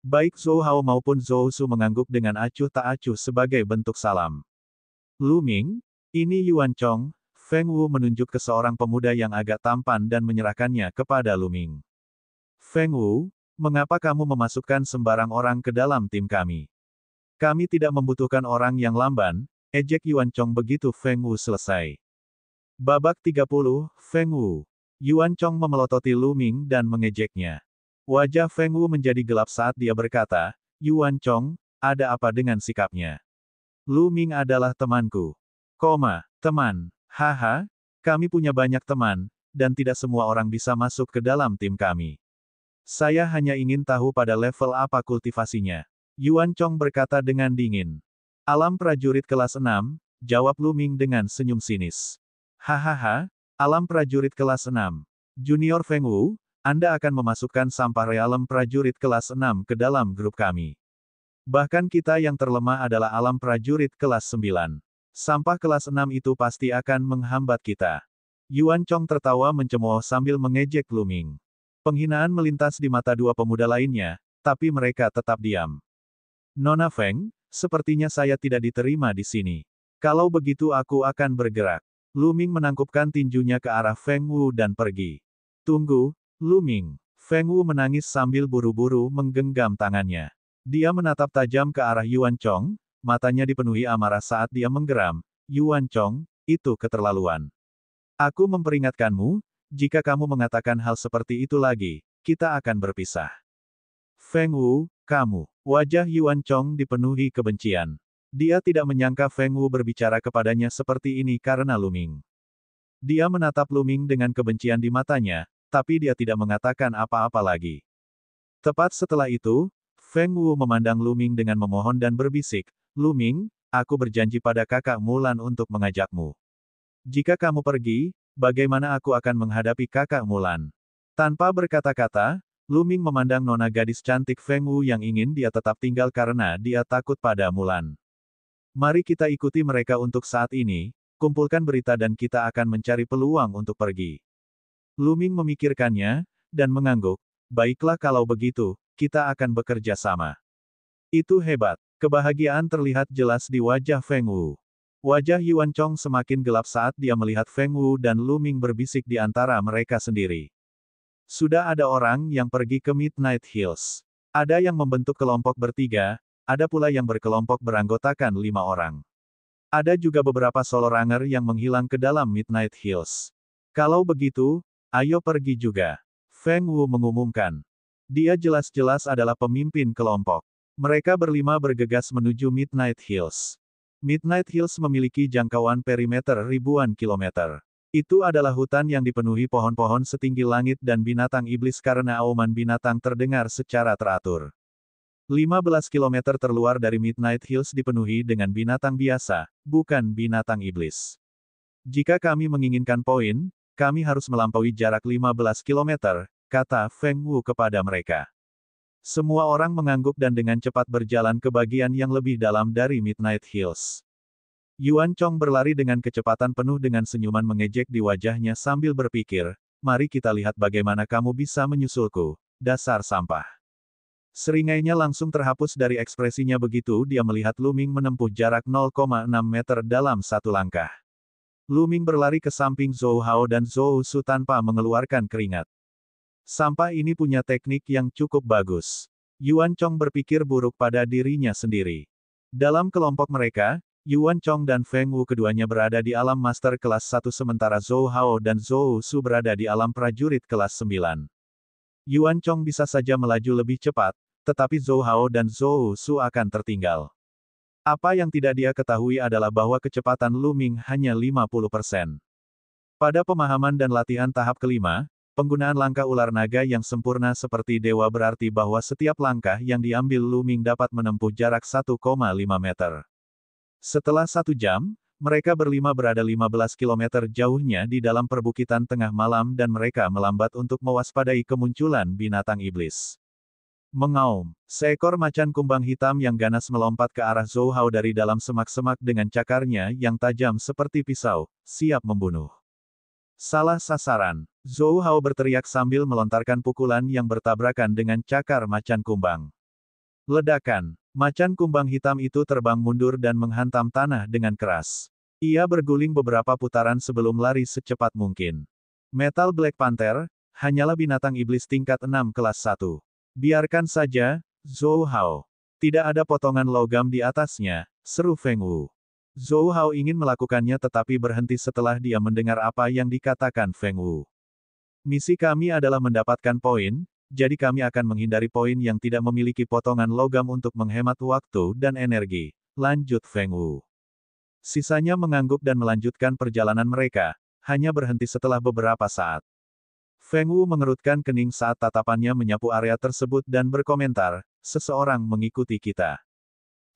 Baik Zhou Hao maupun Zhou Su mengangguk dengan acuh tak acuh sebagai bentuk salam. Luming, ini Yuan Chong. Feng Wu menunjuk ke seorang pemuda yang agak tampan dan menyerahkannya kepada Luming. Feng Wu, mengapa kamu memasukkan sembarang orang ke dalam tim kami? Kami tidak membutuhkan orang yang lamban, ejek Yuan Chong begitu Feng Wu selesai. Babak 30, Feng Wu. Yuan Chong memelototi Luming dan mengejeknya. Wajah Feng Wu menjadi gelap saat dia berkata, Yuan Chong, ada apa dengan sikapnya? Luming adalah temanku. Teman. Haha, kami punya banyak teman, dan tidak semua orang bisa masuk ke dalam tim kami. Saya hanya ingin tahu pada level apa kultivasinya. Yuan Chong berkata dengan dingin. Alam prajurit kelas 6, jawab Luming dengan senyum sinis. Hahaha, alam prajurit kelas 6. Junior Feng Wu, Anda akan memasukkan sampah realem prajurit kelas 6 ke dalam grup kami. Bahkan kita yang terlemah adalah alam prajurit kelas 9. Sampah kelas 6 itu pasti akan menghambat kita. Yuan Chong tertawa mencemooh sambil mengejek Lu Ming. Penghinaan melintas di mata dua pemuda lainnya, tapi mereka tetap diam. Nona Feng, sepertinya saya tidak diterima di sini. Kalau begitu aku akan bergerak. Lu Ming menangkupkan tinjunya ke arah Feng Wu dan pergi. Tunggu, Lu Ming. Feng Wu menangis sambil buru-buru menggenggam tangannya. Dia menatap tajam ke arah Yuan Chong, matanya dipenuhi amarah saat dia menggeram. Yuan Chong, itu keterlaluan. Aku memperingatkanmu, jika kamu mengatakan hal seperti itu lagi, kita akan berpisah. Feng Wu, kamu. Wajah Yuan Chong dipenuhi kebencian. Dia tidak menyangka Feng Wu berbicara kepadanya seperti ini karena Lu Ming. Dia menatap Lu Ming dengan kebencian di matanya, tapi dia tidak mengatakan apa-apa lagi. Tepat setelah itu, Feng Wu memandang Lu Ming dengan memohon dan berbisik, Lu Ming, aku berjanji pada kakak Mulan untuk mengajakmu. Jika kamu pergi, bagaimana aku akan menghadapi kakak Mulan? Tanpa berkata-kata, Lu Ming memandang nona gadis cantik Feng Wu yang ingin dia tetap tinggal karena dia takut pada Mulan. Mari kita ikuti mereka untuk saat ini, kumpulkan berita dan kita akan mencari peluang untuk pergi. Lu Ming memikirkannya, dan mengangguk, baiklah kalau begitu, kita akan bekerja sama. Itu hebat. Kebahagiaan terlihat jelas di wajah Feng Wu. Wajah Yuan Chong semakin gelap saat dia melihat Feng Wu dan Lu Ming berbisik di antara mereka sendiri. Sudah ada orang yang pergi ke Midnight Hills. Ada yang membentuk kelompok bertiga, ada pula yang berkelompok beranggotakan 5 orang. Ada juga beberapa solo runner yang menghilang ke dalam Midnight Hills. Kalau begitu, ayo pergi juga. Feng Wu mengumumkan. Dia jelas-jelas adalah pemimpin kelompok. Mereka berlima bergegas menuju Midnight Hills. Midnight Hills memiliki jangkauan perimeter ribuan kilometer. Itu adalah hutan yang dipenuhi pohon-pohon setinggi langit dan binatang iblis karena auman binatang terdengar secara teratur. 15 kilometer terluar dari Midnight Hills dipenuhi dengan binatang biasa, bukan binatang iblis. Jika kami menginginkan poin, kami harus melampaui jarak 15 kilometer, kata Feng Wu kepada mereka. Semua orang mengangguk dan dengan cepat berjalan ke bagian yang lebih dalam dari Midnight Hills. Yuan Chong berlari dengan kecepatan penuh dengan senyuman mengejek di wajahnya sambil berpikir, mari kita lihat bagaimana kamu bisa menyusulku, dasar sampah. Seringainya langsung terhapus dari ekspresinya begitu dia melihat Lu Ming menempuh jarak 0,6 meter dalam satu langkah. Lu Ming berlari ke samping Zhou Hao dan Zhou Su tanpa mengeluarkan keringat. Sampah ini punya teknik yang cukup bagus. Yuan Chong berpikir buruk pada dirinya sendiri. Dalam kelompok mereka, Yuan Chong dan Feng Wu keduanya berada di alam master kelas 1 sementara Zhou Hao dan Zhou Su berada di alam prajurit kelas 9. Yuan Chong bisa saja melaju lebih cepat, tetapi Zhou Hao dan Zhou Su akan tertinggal. Apa yang tidak dia ketahui adalah bahwa kecepatan Lu Ming hanya 50%. Pada pemahaman dan latihan tahap kelima, penggunaan langkah ular naga yang sempurna seperti dewa berarti bahwa setiap langkah yang diambil Lu Ming dapat menempuh jarak 1,5 meter. Setelah 1 jam, mereka berlima berada 15 km jauhnya di dalam perbukitan tengah malam dan mereka melambat untuk mewaspadai kemunculan binatang iblis. Mengaum, seekor macan kumbang hitam yang ganas melompat ke arah Zhou Hao dari dalam semak-semak dengan cakarnya yang tajam seperti pisau, siap membunuh. Salah sasaran. Zhou Hao berteriak sambil melontarkan pukulan yang bertabrakan dengan cakar macan kumbang. Ledakan. Macan kumbang hitam itu terbang mundur dan menghantam tanah dengan keras. Ia berguling beberapa putaran sebelum lari secepat mungkin. Metal Black Panther, hanyalah binatang iblis tingkat 6 kelas 1. Biarkan saja, Zhou Hao. Tidak ada potongan logam di atasnya, seru Feng Wu. Zhou Hao ingin melakukannya tetapi berhenti setelah dia mendengar apa yang dikatakan Feng Wu. Misi kami adalah mendapatkan poin, jadi kami akan menghindari poin yang tidak memiliki potongan logam untuk menghemat waktu dan energi, lanjut Feng Wu. Sisanya mengangguk dan melanjutkan perjalanan mereka, hanya berhenti setelah beberapa saat. Feng Wu mengerutkan kening saat tatapannya menyapu area tersebut dan berkomentar, seseorang mengikuti kita.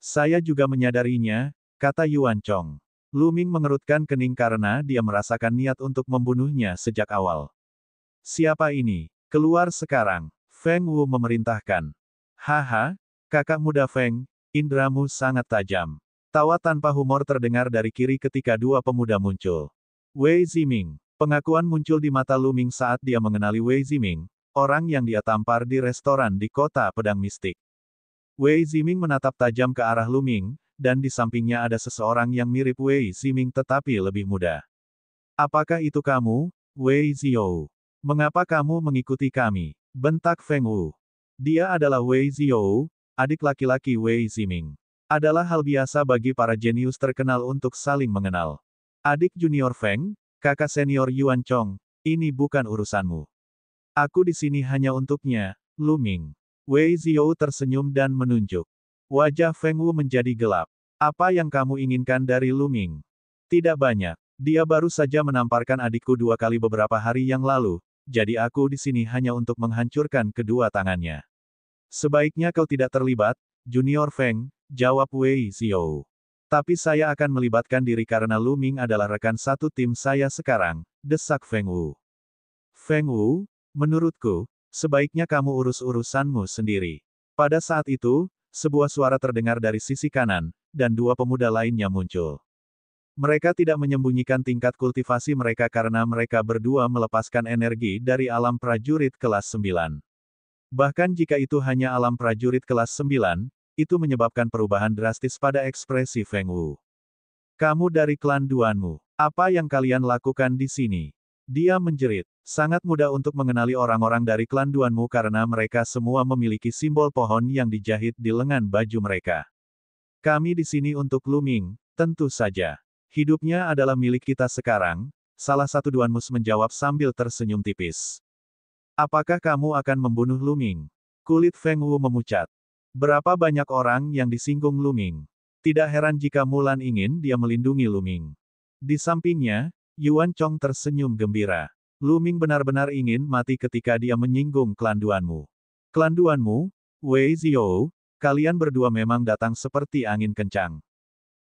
Saya juga menyadarinya, kata Yuan Chong. Lu Ming mengerutkan kening karena dia merasakan niat untuk membunuhnya sejak awal. Siapa ini? Keluar sekarang. Feng Wu memerintahkan. Haha, kakak muda Feng, indramu sangat tajam. Tawa tanpa humor terdengar dari kiri ketika dua pemuda muncul. Wei Ziming. Pengakuan muncul di mata Lu Ming saat dia mengenali Wei Ziming, orang yang dia tampar di restoran di kota pedang mistik. Wei Ziming menatap tajam ke arah Lu Ming, dan di sampingnya ada seseorang yang mirip Wei Ziming tetapi lebih muda. Apakah itu kamu, Wei Ziyou? Mengapa kamu mengikuti kami? Bentak Feng Wu. Dia adalah Wei Ziyou, adik laki-laki Wei Ziming. Adalah hal biasa bagi para jenius terkenal untuk saling mengenal. Adik junior Feng, kakak senior Yuan Chong, ini bukan urusanmu. Aku di sini hanya untuknya, Lu Ming. Wei Ziyou tersenyum dan menunjuk. Wajah Feng Wu menjadi gelap. Apa yang kamu inginkan dari Lu Ming? Tidak banyak. Dia baru saja menamparkan adikku 2 kali beberapa hari yang lalu, jadi aku di sini hanya untuk menghancurkan kedua tangannya. Sebaiknya kau tidak terlibat, Junior Feng, jawab Wei Ziyou. Tapi saya akan melibatkan diri karena Lu Ming adalah rekan satu tim saya sekarang, desak Feng Wu. Feng Wu, menurutku, sebaiknya kamu urus urusanmu sendiri. Pada saat itu, sebuah suara terdengar dari sisi kanan, dan dua pemuda lainnya muncul. Mereka tidak menyembunyikan tingkat kultivasi mereka karena mereka berdua melepaskan energi dari alam prajurit kelas 9. Bahkan jika itu hanya alam prajurit kelas 9, itu menyebabkan perubahan drastis pada ekspresi Feng Wu. Kamu dari klan Duanmu. Apa yang kalian lakukan di sini? Dia menjerit. Sangat mudah untuk mengenali orang-orang dari klan Duanmu karena mereka semua memiliki simbol pohon yang dijahit di lengan baju mereka. Kami di sini untuk Lu Ming, tentu saja. Hidupnya adalah milik kita sekarang, salah satu Duanmus menjawab sambil tersenyum tipis. Apakah kamu akan membunuh Lu Ming? Kulit Feng Wu memucat. Berapa banyak orang yang disinggung Lu Ming? Tidak heran jika Mulan ingin dia melindungi Lu Ming. Di sampingnya, Yuan Chong tersenyum gembira. Lu Ming benar-benar ingin mati ketika dia menyinggung klan Duanmu. Klan Duanmu, Wei Ziyou, kalian berdua memang datang seperti angin kencang.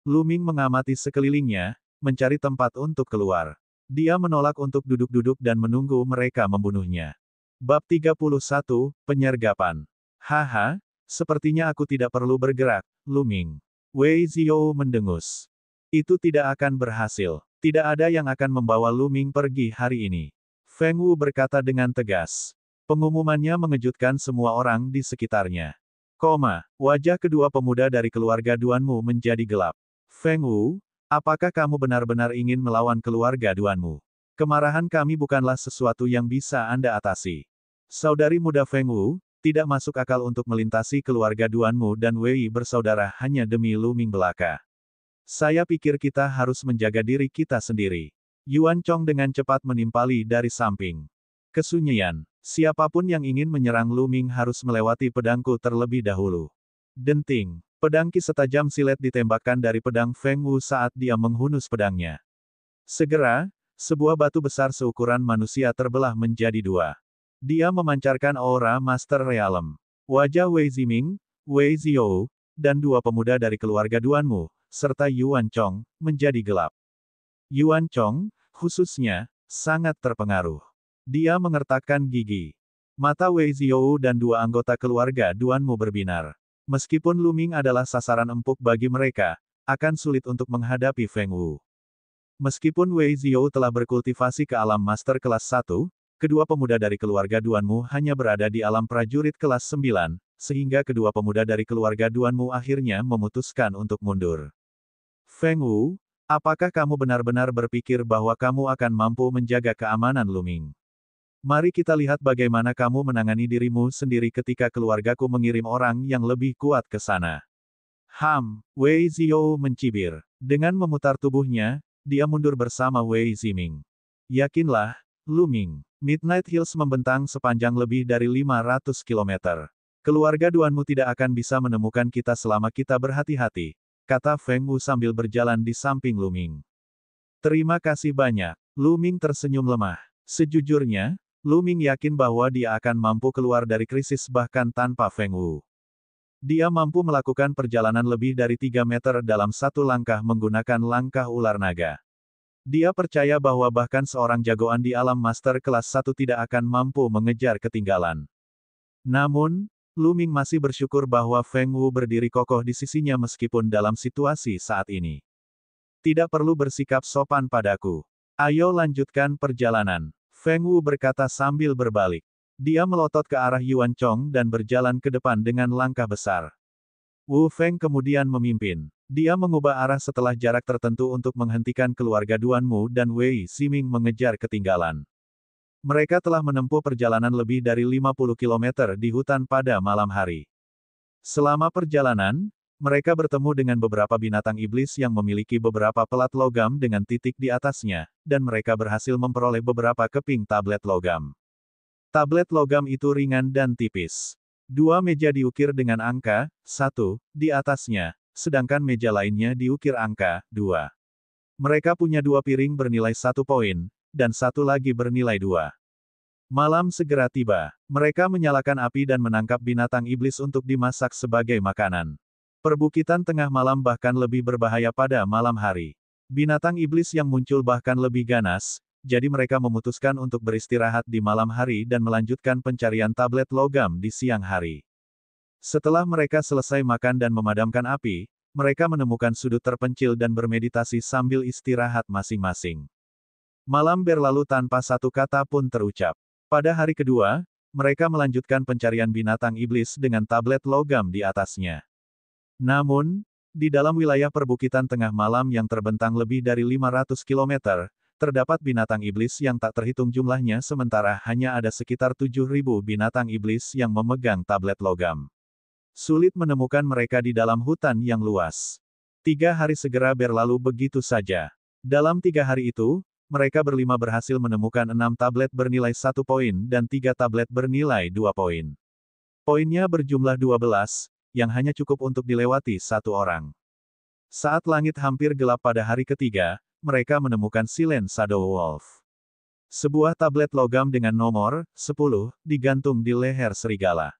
Lu Ming mengamati sekelilingnya, mencari tempat untuk keluar. Dia menolak untuk duduk-duduk dan menunggu mereka membunuhnya. Bab 31, Penyergapan. Haha, sepertinya aku tidak perlu bergerak, Lu Ming. Wei Ziyou mendengus. Itu tidak akan berhasil. Tidak ada yang akan membawa Lu Ming pergi hari ini. Feng Wu berkata dengan tegas. Pengumumannya mengejutkan semua orang di sekitarnya. Wajah kedua pemuda dari keluarga Duanmu menjadi gelap. Feng Wu, apakah kamu benar-benar ingin melawan keluarga Duanmu? Kemarahan kami bukanlah sesuatu yang bisa Anda atasi. Saudari muda Feng Wu, tidak masuk akal untuk melintasi keluarga Duanmu dan Wei bersaudara hanya demi Lu Ming belaka. Saya pikir kita harus menjaga diri kita sendiri. Yuan Chong dengan cepat menimpali dari samping. Kesunyian. Siapapun yang ingin menyerang Lu Ming harus melewati pedangku terlebih dahulu. Denting. Pedangki setajam silet ditembakkan dari pedang Feng Wu saat dia menghunus pedangnya. Segera, sebuah batu besar seukuran manusia terbelah menjadi dua. Dia memancarkan aura Master Realm. Wajah Wei Ziming, Wei Ziyou, dan dua pemuda dari keluarga Duanmu, serta Yuan Chong, menjadi gelap. Yuan Chong, khususnya, sangat terpengaruh. Dia mengertakkan gigi. Mata Wei Ziyou dan dua anggota keluarga Duanmu berbinar. Meskipun Lu Ming adalah sasaran empuk bagi mereka, akan sulit untuk menghadapi Feng Wu. Meskipun Wei Ziyou telah berkultivasi ke alam master kelas 1, kedua pemuda dari keluarga Duanmu hanya berada di alam prajurit kelas 9, sehingga kedua pemuda dari keluarga Duanmu akhirnya memutuskan untuk mundur. Feng Wu, apakah kamu benar-benar berpikir bahwa kamu akan mampu menjaga keamanan Lu Ming? Mari kita lihat bagaimana kamu menangani dirimu sendiri ketika keluargaku mengirim orang yang lebih kuat ke sana. Wei Ziyou mencibir. Dengan memutar tubuhnya, dia mundur bersama Wei Ziming. Yakinlah, Lu Ming. Midnight Hills membentang sepanjang lebih dari 500 km. Keluarga Duanmu tidak akan bisa menemukan kita selama kita berhati-hati, kata Feng Wu sambil berjalan di samping Lu Ming. Terima kasih banyak. Lu Ming tersenyum lemah. Sejujurnya, Lu Ming yakin bahwa dia akan mampu keluar dari krisis bahkan tanpa Feng Wu. Dia mampu melakukan perjalanan lebih dari 3 meter dalam satu langkah menggunakan langkah ular naga. Dia percaya bahwa bahkan seorang jagoan di alam master kelas 1 tidak akan mampu mengejar ketinggalan. Namun, Lu Ming masih bersyukur bahwa Feng Wu berdiri kokoh di sisinya meskipun dalam situasi saat ini. Tidak perlu bersikap sopan padaku. Ayo lanjutkan perjalanan. Feng Wu berkata sambil berbalik. Dia melotot ke arah Yuan Chong dan berjalan ke depan dengan langkah besar. Wu Feng kemudian memimpin. Dia mengubah arah setelah jarak tertentu untuk menghentikan keluarga Duan Mu dan Wei Ximing mengejar ketinggalan. Mereka telah menempuh perjalanan lebih dari 50 km di hutan pada malam hari. Selama perjalanan, mereka bertemu dengan beberapa binatang iblis yang memiliki beberapa pelat logam dengan titik di atasnya, dan mereka berhasil memperoleh beberapa keping tablet logam. Tablet logam itu ringan dan tipis. Dua meja diukir dengan angka 1 di atasnya, sedangkan meja lainnya diukir angka 2. Mereka punya 2 piring bernilai 1 poin, dan satu lagi bernilai 2. Malam segera tiba. Mereka menyalakan api dan menangkap binatang iblis untuk dimasak sebagai makanan. Perbukitan tengah malam bahkan lebih berbahaya pada malam hari. Binatang iblis yang muncul bahkan lebih ganas, jadi mereka memutuskan untuk beristirahat di malam hari dan melanjutkan pencarian tablet logam di siang hari. Setelah mereka selesai makan dan memadamkan api, mereka menemukan sudut terpencil dan bermeditasi sambil istirahat masing-masing. Malam berlalu tanpa satu kata pun terucap. Pada hari kedua, mereka melanjutkan pencarian binatang iblis dengan tablet logam di atasnya. Namun, di dalam wilayah perbukitan tengah malam yang terbentang lebih dari 500 km, terdapat binatang iblis yang tak terhitung jumlahnya sementara hanya ada sekitar 7.000 binatang iblis yang memegang tablet logam. Sulit menemukan mereka di dalam hutan yang luas. 3 hari segera berlalu begitu saja. Dalam 3 hari itu, mereka berlima berhasil menemukan 6 tablet bernilai 1 poin dan 3 tablet bernilai 2 poin. Poinnya berjumlah 12, yang hanya cukup untuk dilewati satu orang. Saat langit hampir gelap pada hari ketiga, mereka menemukan Silent Shadow Wolf. Sebuah tablet logam dengan nomor 10 digantung di leher serigala.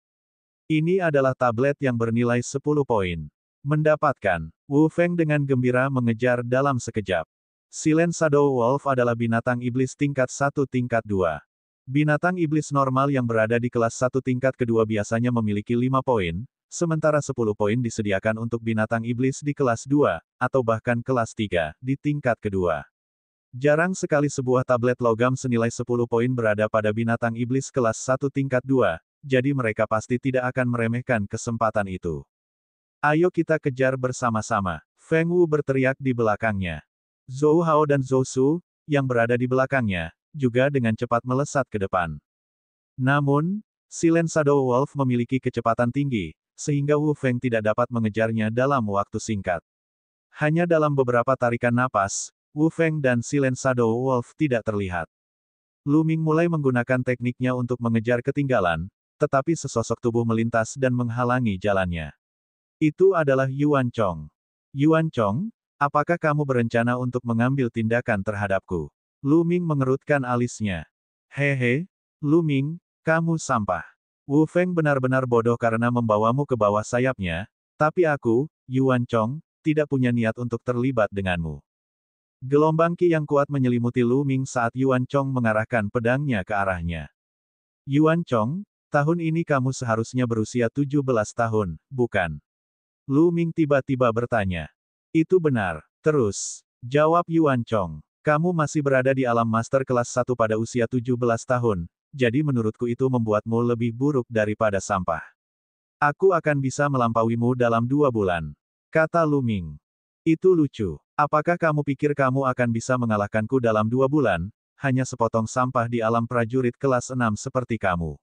Ini adalah tablet yang bernilai 10 poin. Mendapatkan, Wu Feng dengan gembira mengejar dalam sekejap. Silent Shadow Wolf adalah binatang iblis tingkat 1 tingkat 2. Binatang iblis normal yang berada di kelas 1 tingkat kedua biasanya memiliki 5 poin, sementara 10 poin disediakan untuk binatang iblis di kelas 2, atau bahkan kelas 3, di tingkat kedua. Jarang sekali sebuah tablet logam senilai 10 poin berada pada binatang iblis kelas 1 tingkat 2, jadi mereka pasti tidak akan meremehkan kesempatan itu. Ayo kita kejar bersama-sama, Feng Wu berteriak di belakangnya. Zhou Hao dan Zhou Su, yang berada di belakangnya, juga dengan cepat melesat ke depan. Namun, Silent Shadow Wolf memiliki kecepatan tinggi, sehingga Wu Feng tidak dapat mengejarnya dalam waktu singkat. Hanya dalam beberapa tarikan napas, Wu Feng dan Silent Shadow Wolf tidak terlihat. Lu Ming mulai menggunakan tekniknya untuk mengejar ketinggalan, tetapi sesosok tubuh melintas dan menghalangi jalannya. Itu adalah Yuan Chong. Yuan Chong, apakah kamu berencana untuk mengambil tindakan terhadapku? Lu Ming mengerutkan alisnya. Hehe, Lu Ming, kamu sampah. Wu Feng benar-benar bodoh karena membawamu ke bawah sayapnya, tapi aku, Yuan Chong, tidak punya niat untuk terlibat denganmu. Gelombang Qi yang kuat menyelimuti Lu Ming saat Yuan Chong mengarahkan pedangnya ke arahnya. Yuan Chong, tahun ini kamu seharusnya berusia 17 tahun, bukan? Lu Ming tiba-tiba bertanya. Itu benar. Terus, jawab Yuan Chong. Kamu masih berada di alam master kelas 1 pada usia 17 tahun, jadi menurutku itu membuatmu lebih buruk daripada sampah. Aku akan bisa melampauimu dalam 2 bulan. Kata Lu Ming. Itu lucu. Apakah kamu pikir kamu akan bisa mengalahkanku dalam 2 bulan, hanya sepotong sampah di alam prajurit kelas 6 seperti kamu?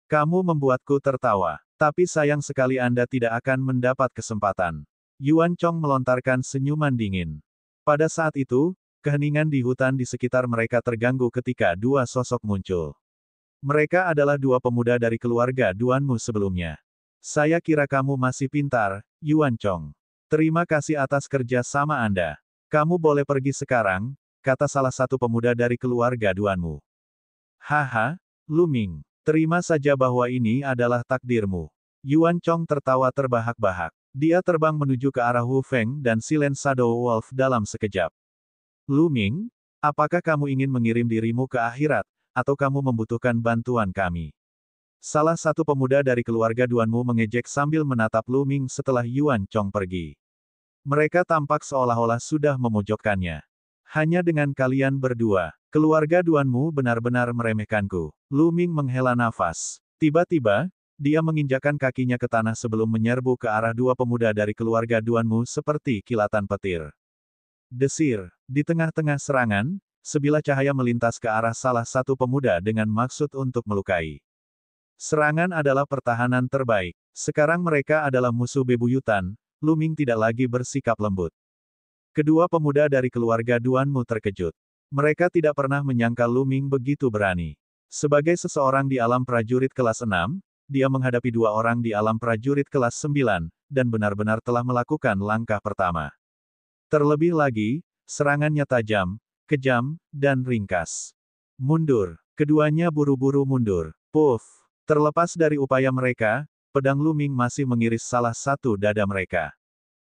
Kamu membuatku tertawa. Tapi sayang sekali Anda tidak akan mendapat kesempatan. Yuan Chong melontarkan senyuman dingin. Pada saat itu, keheningan di hutan di sekitar mereka terganggu ketika 2 sosok muncul. Mereka adalah 2 pemuda dari keluarga Duanmu sebelumnya. Saya kira kamu masih pintar, Yuan Chong. Terima kasih atas kerja sama Anda. Kamu boleh pergi sekarang, kata salah satu pemuda dari keluarga Duanmu. Haha, Lu Ming. Terima saja bahwa ini adalah takdirmu. Yuan Chong tertawa terbahak-bahak. Dia terbang menuju ke arah Wu Feng dan Silent Shadow Wolf dalam sekejap. Lu Ming, apakah kamu ingin mengirim dirimu ke akhirat, atau kamu membutuhkan bantuan kami? Salah satu pemuda dari keluarga Duanmu mengejek sambil menatap Lu Ming setelah Yuan Chong pergi. Mereka tampak seolah-olah sudah memojokkannya. Hanya dengan kalian berdua, keluarga Duanmu benar-benar meremehkanku. Lu Ming menghela nafas. Tiba-tiba, dia menginjakkan kakinya ke tanah sebelum menyerbu ke arah dua pemuda dari keluarga Duanmu seperti kilatan petir. Desir. Di tengah-tengah serangan, sebilah cahaya melintas ke arah salah satu pemuda dengan maksud untuk melukai. Serangan adalah pertahanan terbaik. Sekarang mereka adalah musuh bebuyutan. Lu Ming tidak lagi bersikap lembut. Kedua pemuda dari keluarga Duanmu terkejut. Mereka tidak pernah menyangka Lu Ming begitu berani. Sebagai seseorang di alam prajurit kelas 6, dia menghadapi dua orang di alam prajurit kelas 9, dan benar-benar telah melakukan langkah pertama. Terlebih lagi, serangannya tajam, kejam, dan ringkas. Mundur. Keduanya buru-buru mundur. Puff. Terlepas dari upaya mereka, pedang Lu Ming masih mengiris salah satu dada mereka.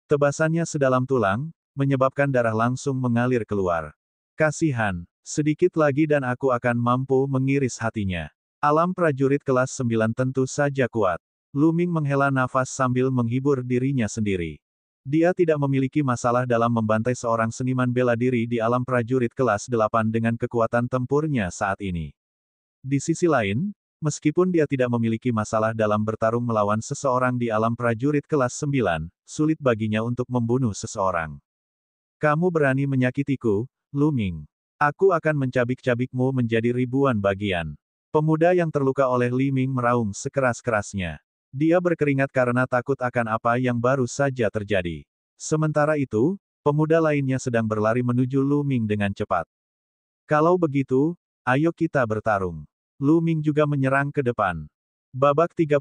Tebasannya sedalam tulang, menyebabkan darah langsung mengalir keluar. Kasihan. Sedikit lagi dan aku akan mampu mengiris hatinya. Alam prajurit kelas 9 tentu saja kuat. Lu Ming menghela nafas sambil menghibur dirinya sendiri. Dia tidak memiliki masalah dalam membantai seorang seniman bela diri di alam prajurit kelas 8 dengan kekuatan tempurnya saat ini. Di sisi lain, meskipun dia tidak memiliki masalah dalam bertarung melawan seseorang di alam prajurit kelas 9, sulit baginya untuk membunuh seseorang. Kamu berani menyakitiku, Lu Ming. Aku akan mencabik-cabikmu menjadi ribuan bagian. Pemuda yang terluka oleh Li Ming meraung sekeras-kerasnya. Dia berkeringat karena takut akan apa yang baru saja terjadi. Sementara itu, pemuda lainnya sedang berlari menuju Lu Ming dengan cepat. Kalau begitu, ayo kita bertarung. Lu Ming juga menyerang ke depan. Babak 32,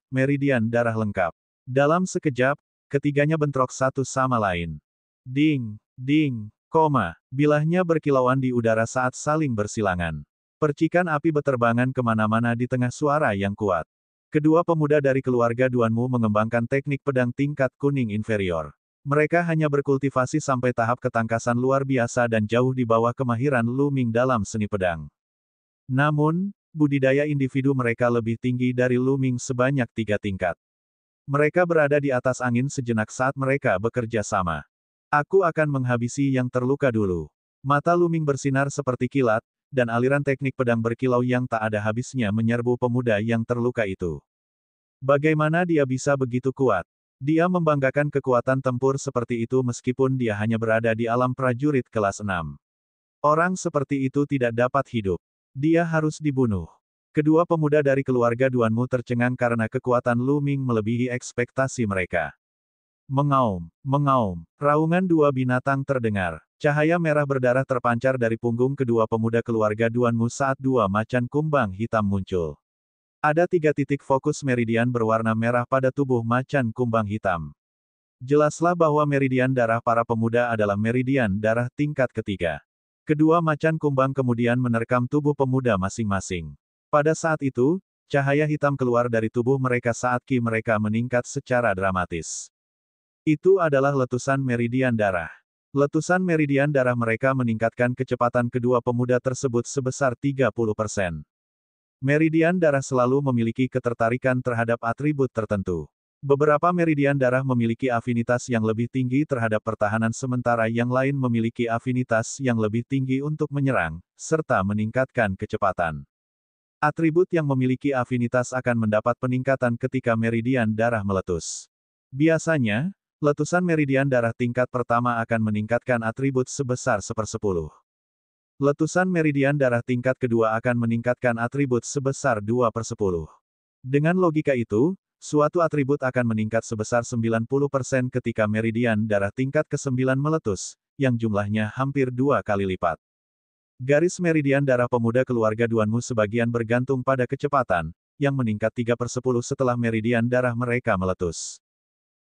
Meridian Darah Lengkap. Dalam sekejap, ketiganya bentrok satu sama lain. Ding, ding, koma. Bilahnya berkilauan di udara saat saling bersilangan. Percikan api beterbangan kemana-mana di tengah suara yang kuat. Kedua pemuda dari keluarga Duanmu mengembangkan teknik pedang tingkat kuning inferior. Mereka hanya berkultivasi sampai tahap ketangkasan luar biasa dan jauh di bawah kemahiran Lu Ming dalam seni pedang. Namun, budidaya individu mereka lebih tinggi dari Lu Ming sebanyak 3 tingkat. Mereka berada di atas angin sejenak saat mereka bekerja sama. Aku akan menghabisi yang terluka dulu. Mata Lu Ming bersinar seperti kilat, dan aliran teknik pedang berkilau yang tak ada habisnya menyerbu pemuda yang terluka itu. Bagaimana dia bisa begitu kuat? Dia membanggakan kekuatan tempur seperti itu meskipun dia hanya berada di alam prajurit kelas 6. Orang seperti itu tidak dapat hidup. Dia harus dibunuh. Kedua pemuda dari keluarga Duanmu tercengang karena kekuatan Lu Ming melebihi ekspektasi mereka. Mengaum, mengaum, raungan dua binatang terdengar. Cahaya merah berdarah terpancar dari punggung kedua pemuda keluarga Duanmu saat dua macan kumbang hitam muncul. Ada 3 titik fokus meridian berwarna merah pada tubuh macan kumbang hitam. Jelaslah bahwa meridian darah para pemuda adalah meridian darah tingkat ketiga. Kedua macan kumbang kemudian menerkam tubuh pemuda masing-masing. Pada saat itu, cahaya hitam keluar dari tubuh mereka saat ki mereka meningkat secara dramatis. Itu adalah letusan meridian darah. Letusan meridian darah mereka meningkatkan kecepatan kedua pemuda tersebut sebesar 30%. Meridian darah selalu memiliki ketertarikan terhadap atribut tertentu. Beberapa meridian darah memiliki afinitas yang lebih tinggi terhadap pertahanan sementara yang lain memiliki afinitas yang lebih tinggi untuk menyerang, serta meningkatkan kecepatan. Atribut yang memiliki afinitas akan mendapat peningkatan ketika meridian darah meletus. Biasanya, letusan meridian darah tingkat pertama akan meningkatkan atribut sebesar 1/10. Letusan meridian darah tingkat kedua akan meningkatkan atribut sebesar 2/10. Dengan logika itu, suatu atribut akan meningkat sebesar 90% ketika meridian darah tingkat ke-9 meletus, yang jumlahnya hampir 2 kali lipat. Garis meridian darah pemuda keluarga Duanmu sebagian bergantung pada kecepatan, yang meningkat 3/10 setelah meridian darah mereka meletus.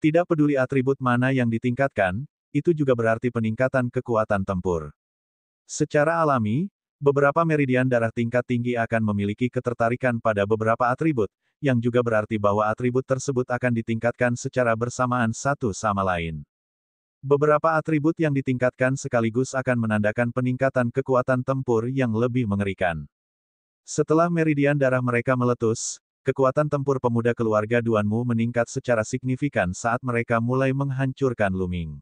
Tidak peduli atribut mana yang ditingkatkan, itu juga berarti peningkatan kekuatan tempur. Secara alami, beberapa meridian darah tingkat tinggi akan memiliki ketertarikan pada beberapa atribut, yang juga berarti bahwa atribut tersebut akan ditingkatkan secara bersamaan satu sama lain. Beberapa atribut yang ditingkatkan sekaligus akan menandakan peningkatan kekuatan tempur yang lebih mengerikan. Setelah meridian darah mereka meletus, kekuatan tempur pemuda keluarga Duanmu meningkat secara signifikan saat mereka mulai menghancurkan Luming.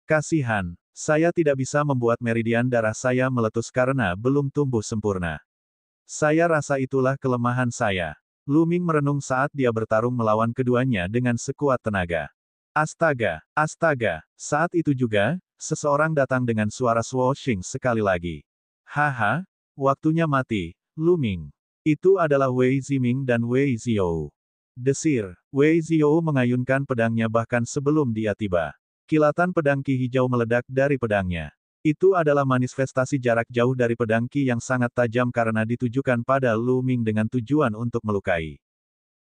Kasihan, saya tidak bisa membuat meridian darah saya meletus karena belum tumbuh sempurna. Saya rasa itulah kelemahan saya. Luming merenung saat dia bertarung melawan keduanya dengan sekuat tenaga. Astaga, astaga, saat itu juga, seseorang datang dengan suara swooshing sekali lagi. Haha, waktunya mati, Luming. Itu adalah Wei Ziming dan Wei Ziyou. Desir, Wei Ziyou mengayunkan pedangnya bahkan sebelum dia tiba. Kilatan pedang ki hijau meledak dari pedangnya. Itu adalah manifestasi jarak jauh dari pedang ki yang sangat tajam karena ditujukan pada Luming dengan tujuan untuk melukai.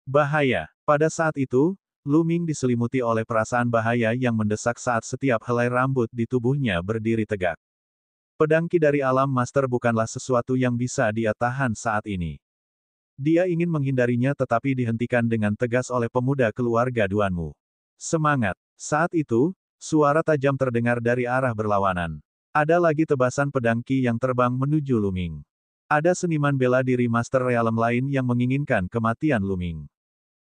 Bahaya, pada saat itu, Luming diselimuti oleh perasaan bahaya yang mendesak saat setiap helai rambut di tubuhnya berdiri tegak. Pedang ki dari alam master bukanlah sesuatu yang bisa dia tahan saat ini. Dia ingin menghindarinya tetapi dihentikan dengan tegas oleh pemuda keluarga Duanmu. Semangat! Saat itu, suara tajam terdengar dari arah berlawanan. Ada lagi tebasan pedang ki yang terbang menuju Luming. Ada seniman bela diri Master Realm lain yang menginginkan kematian Luming.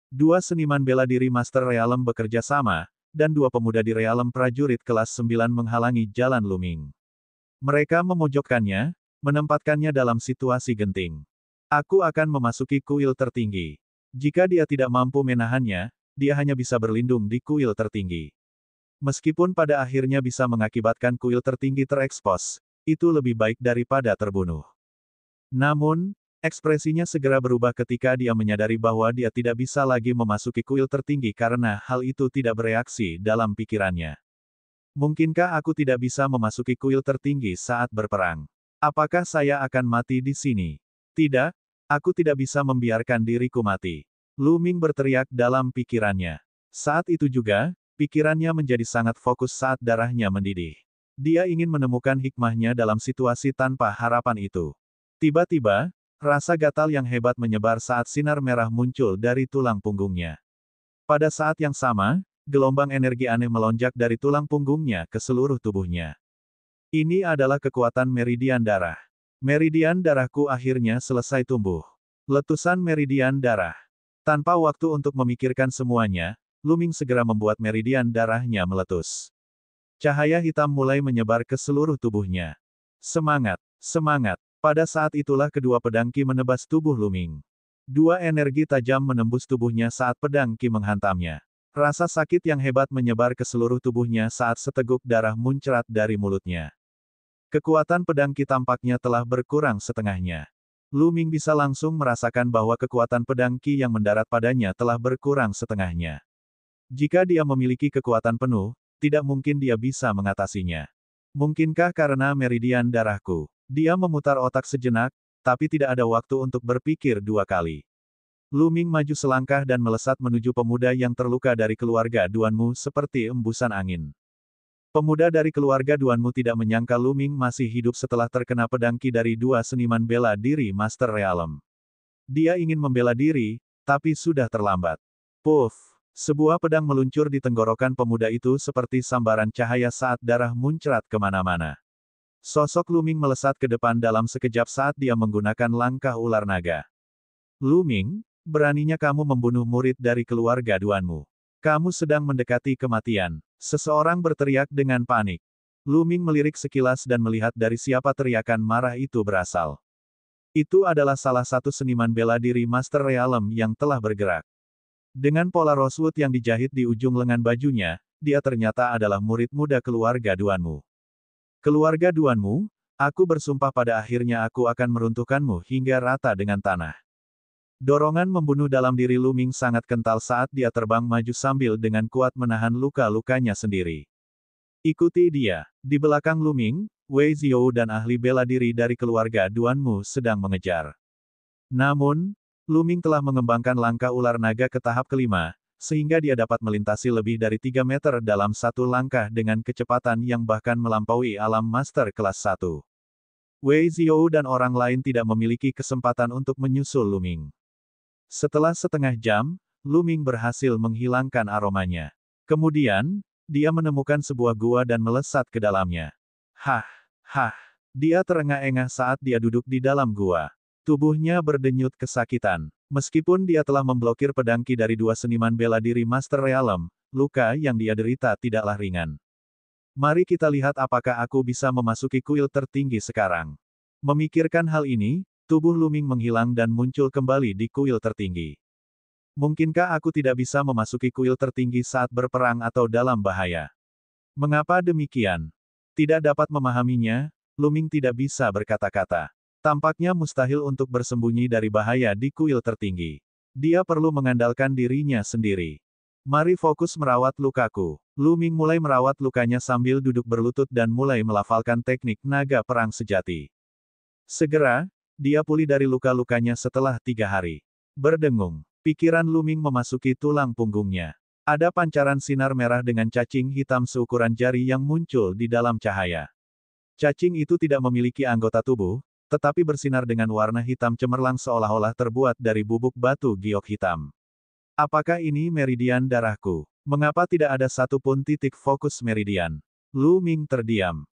Dua seniman bela diri Master Realm bekerja sama, dan dua pemuda di Realm prajurit kelas 9 menghalangi jalan Luming. Mereka memojokkannya, menempatkannya dalam situasi genting. Aku akan memasuki kuil tertinggi. Jika dia tidak mampu menahannya, dia hanya bisa berlindung di kuil tertinggi. Meskipun pada akhirnya bisa mengakibatkan kuil tertinggi terekspos, itu lebih baik daripada terbunuh. Namun, ekspresinya segera berubah ketika dia menyadari bahwa dia tidak bisa lagi memasuki kuil tertinggi karena hal itu tidak bereaksi dalam pikirannya. Mungkinkah aku tidak bisa memasuki kuil tertinggi saat berperang? Apakah saya akan mati di sini? Tidak, aku tidak bisa membiarkan diriku mati. Luming berteriak dalam pikirannya. Saat itu juga, pikirannya menjadi sangat fokus saat darahnya mendidih. Dia ingin menemukan hikmahnya dalam situasi tanpa harapan itu. Tiba-tiba, rasa gatal yang hebat menyebar saat sinar merah muncul dari tulang punggungnya. Pada saat yang sama, gelombang energi aneh melonjak dari tulang punggungnya ke seluruh tubuhnya. Ini adalah kekuatan meridian darah. Meridian darahku akhirnya selesai tumbuh. Letusan meridian darah. Tanpa waktu untuk memikirkan semuanya, Luming segera membuat meridian darahnya meletus. Cahaya hitam mulai menyebar ke seluruh tubuhnya. Semangat! Semangat! Pada saat itulah kedua pedang ki menebas tubuh Luming. Dua energi tajam menembus tubuhnya saat pedang ki menghantamnya. Rasa sakit yang hebat menyebar ke seluruh tubuhnya saat seteguk darah muncrat dari mulutnya. Kekuatan pedang ki tampaknya telah berkurang setengahnya. Luming bisa langsung merasakan bahwa kekuatan pedang ki yang mendarat padanya telah berkurang setengahnya. Jika dia memiliki kekuatan penuh, tidak mungkin dia bisa mengatasinya. Mungkinkah karena meridian darahku? Dia memutar otak sejenak, tapi tidak ada waktu untuk berpikir dua kali. Luming maju selangkah dan melesat menuju pemuda yang terluka dari keluarga Duanmu seperti embusan angin. Pemuda dari keluarga Duanmu tidak menyangka Luming masih hidup setelah terkena pedang ki dari dua seniman bela diri Master Realm. Dia ingin membela diri, tapi sudah terlambat. Puff! Sebuah pedang meluncur di tenggorokan pemuda itu seperti sambaran cahaya saat darah muncrat kemana-mana. Sosok Luming melesat ke depan dalam sekejap saat dia menggunakan langkah ular naga. Luming, beraninya kamu membunuh murid dari keluarga Duanmu. Kamu sedang mendekati kematian. Seseorang berteriak dengan panik. Luming melirik sekilas dan melihat dari siapa teriakan marah itu berasal. Itu adalah salah satu seniman bela diri Master Realm yang telah bergerak. Dengan pola rosewood yang dijahit di ujung lengan bajunya, dia ternyata adalah murid muda keluarga Duanmu. Keluarga Duanmu, aku bersumpah pada akhirnya aku akan meruntuhkanmu hingga rata dengan tanah. Dorongan membunuh dalam diri Luming sangat kental saat dia terbang maju sambil dengan kuat menahan luka-lukanya sendiri. Ikuti dia. Di belakang Luming, Wei Ziyou dan ahli bela diri dari keluarga Duanmu sedang mengejar. Namun, Luming telah mengembangkan langkah ular naga ke tahap kelima, sehingga dia dapat melintasi lebih dari 3 meter dalam satu langkah dengan kecepatan yang bahkan melampaui alam master kelas 1. Wei Ziyou dan orang lain tidak memiliki kesempatan untuk menyusul Luming. Setelah setengah jam, Lu Ming berhasil menghilangkan aromanya. Kemudian, dia menemukan sebuah gua dan melesat ke dalamnya. Hah, hah. Dia terengah-engah saat dia duduk di dalam gua. Tubuhnya berdenyut kesakitan. Meskipun dia telah memblokir pedang Ki dari dua seniman bela diri Master Realm, luka yang dia derita tidaklah ringan. Mari kita lihat apakah aku bisa memasuki kuil tertinggi sekarang. Memikirkan hal ini, tubuh Lu Ming menghilang dan muncul kembali di kuil tertinggi. Mungkinkah aku tidak bisa memasuki kuil tertinggi saat berperang atau dalam bahaya? Mengapa demikian? Tidak dapat memahaminya, Lu Ming tidak bisa berkata-kata. Tampaknya mustahil untuk bersembunyi dari bahaya di kuil tertinggi. Dia perlu mengandalkan dirinya sendiri. Mari fokus merawat lukaku. Lu Ming mulai merawat lukanya sambil duduk berlutut dan mulai melafalkan teknik naga perang sejati. Segera, dia pulih dari luka-lukanya setelah 3 hari. Berdengung. Pikiran Lu Ming memasuki tulang punggungnya. Ada pancaran sinar merah dengan cacing hitam seukuran jari yang muncul di dalam cahaya. Cacing itu tidak memiliki anggota tubuh, tetapi bersinar dengan warna hitam cemerlang seolah-olah terbuat dari bubuk batu giok hitam. Apakah ini meridian darahku? Mengapa tidak ada satupun titik fokus meridian? Lu Ming terdiam.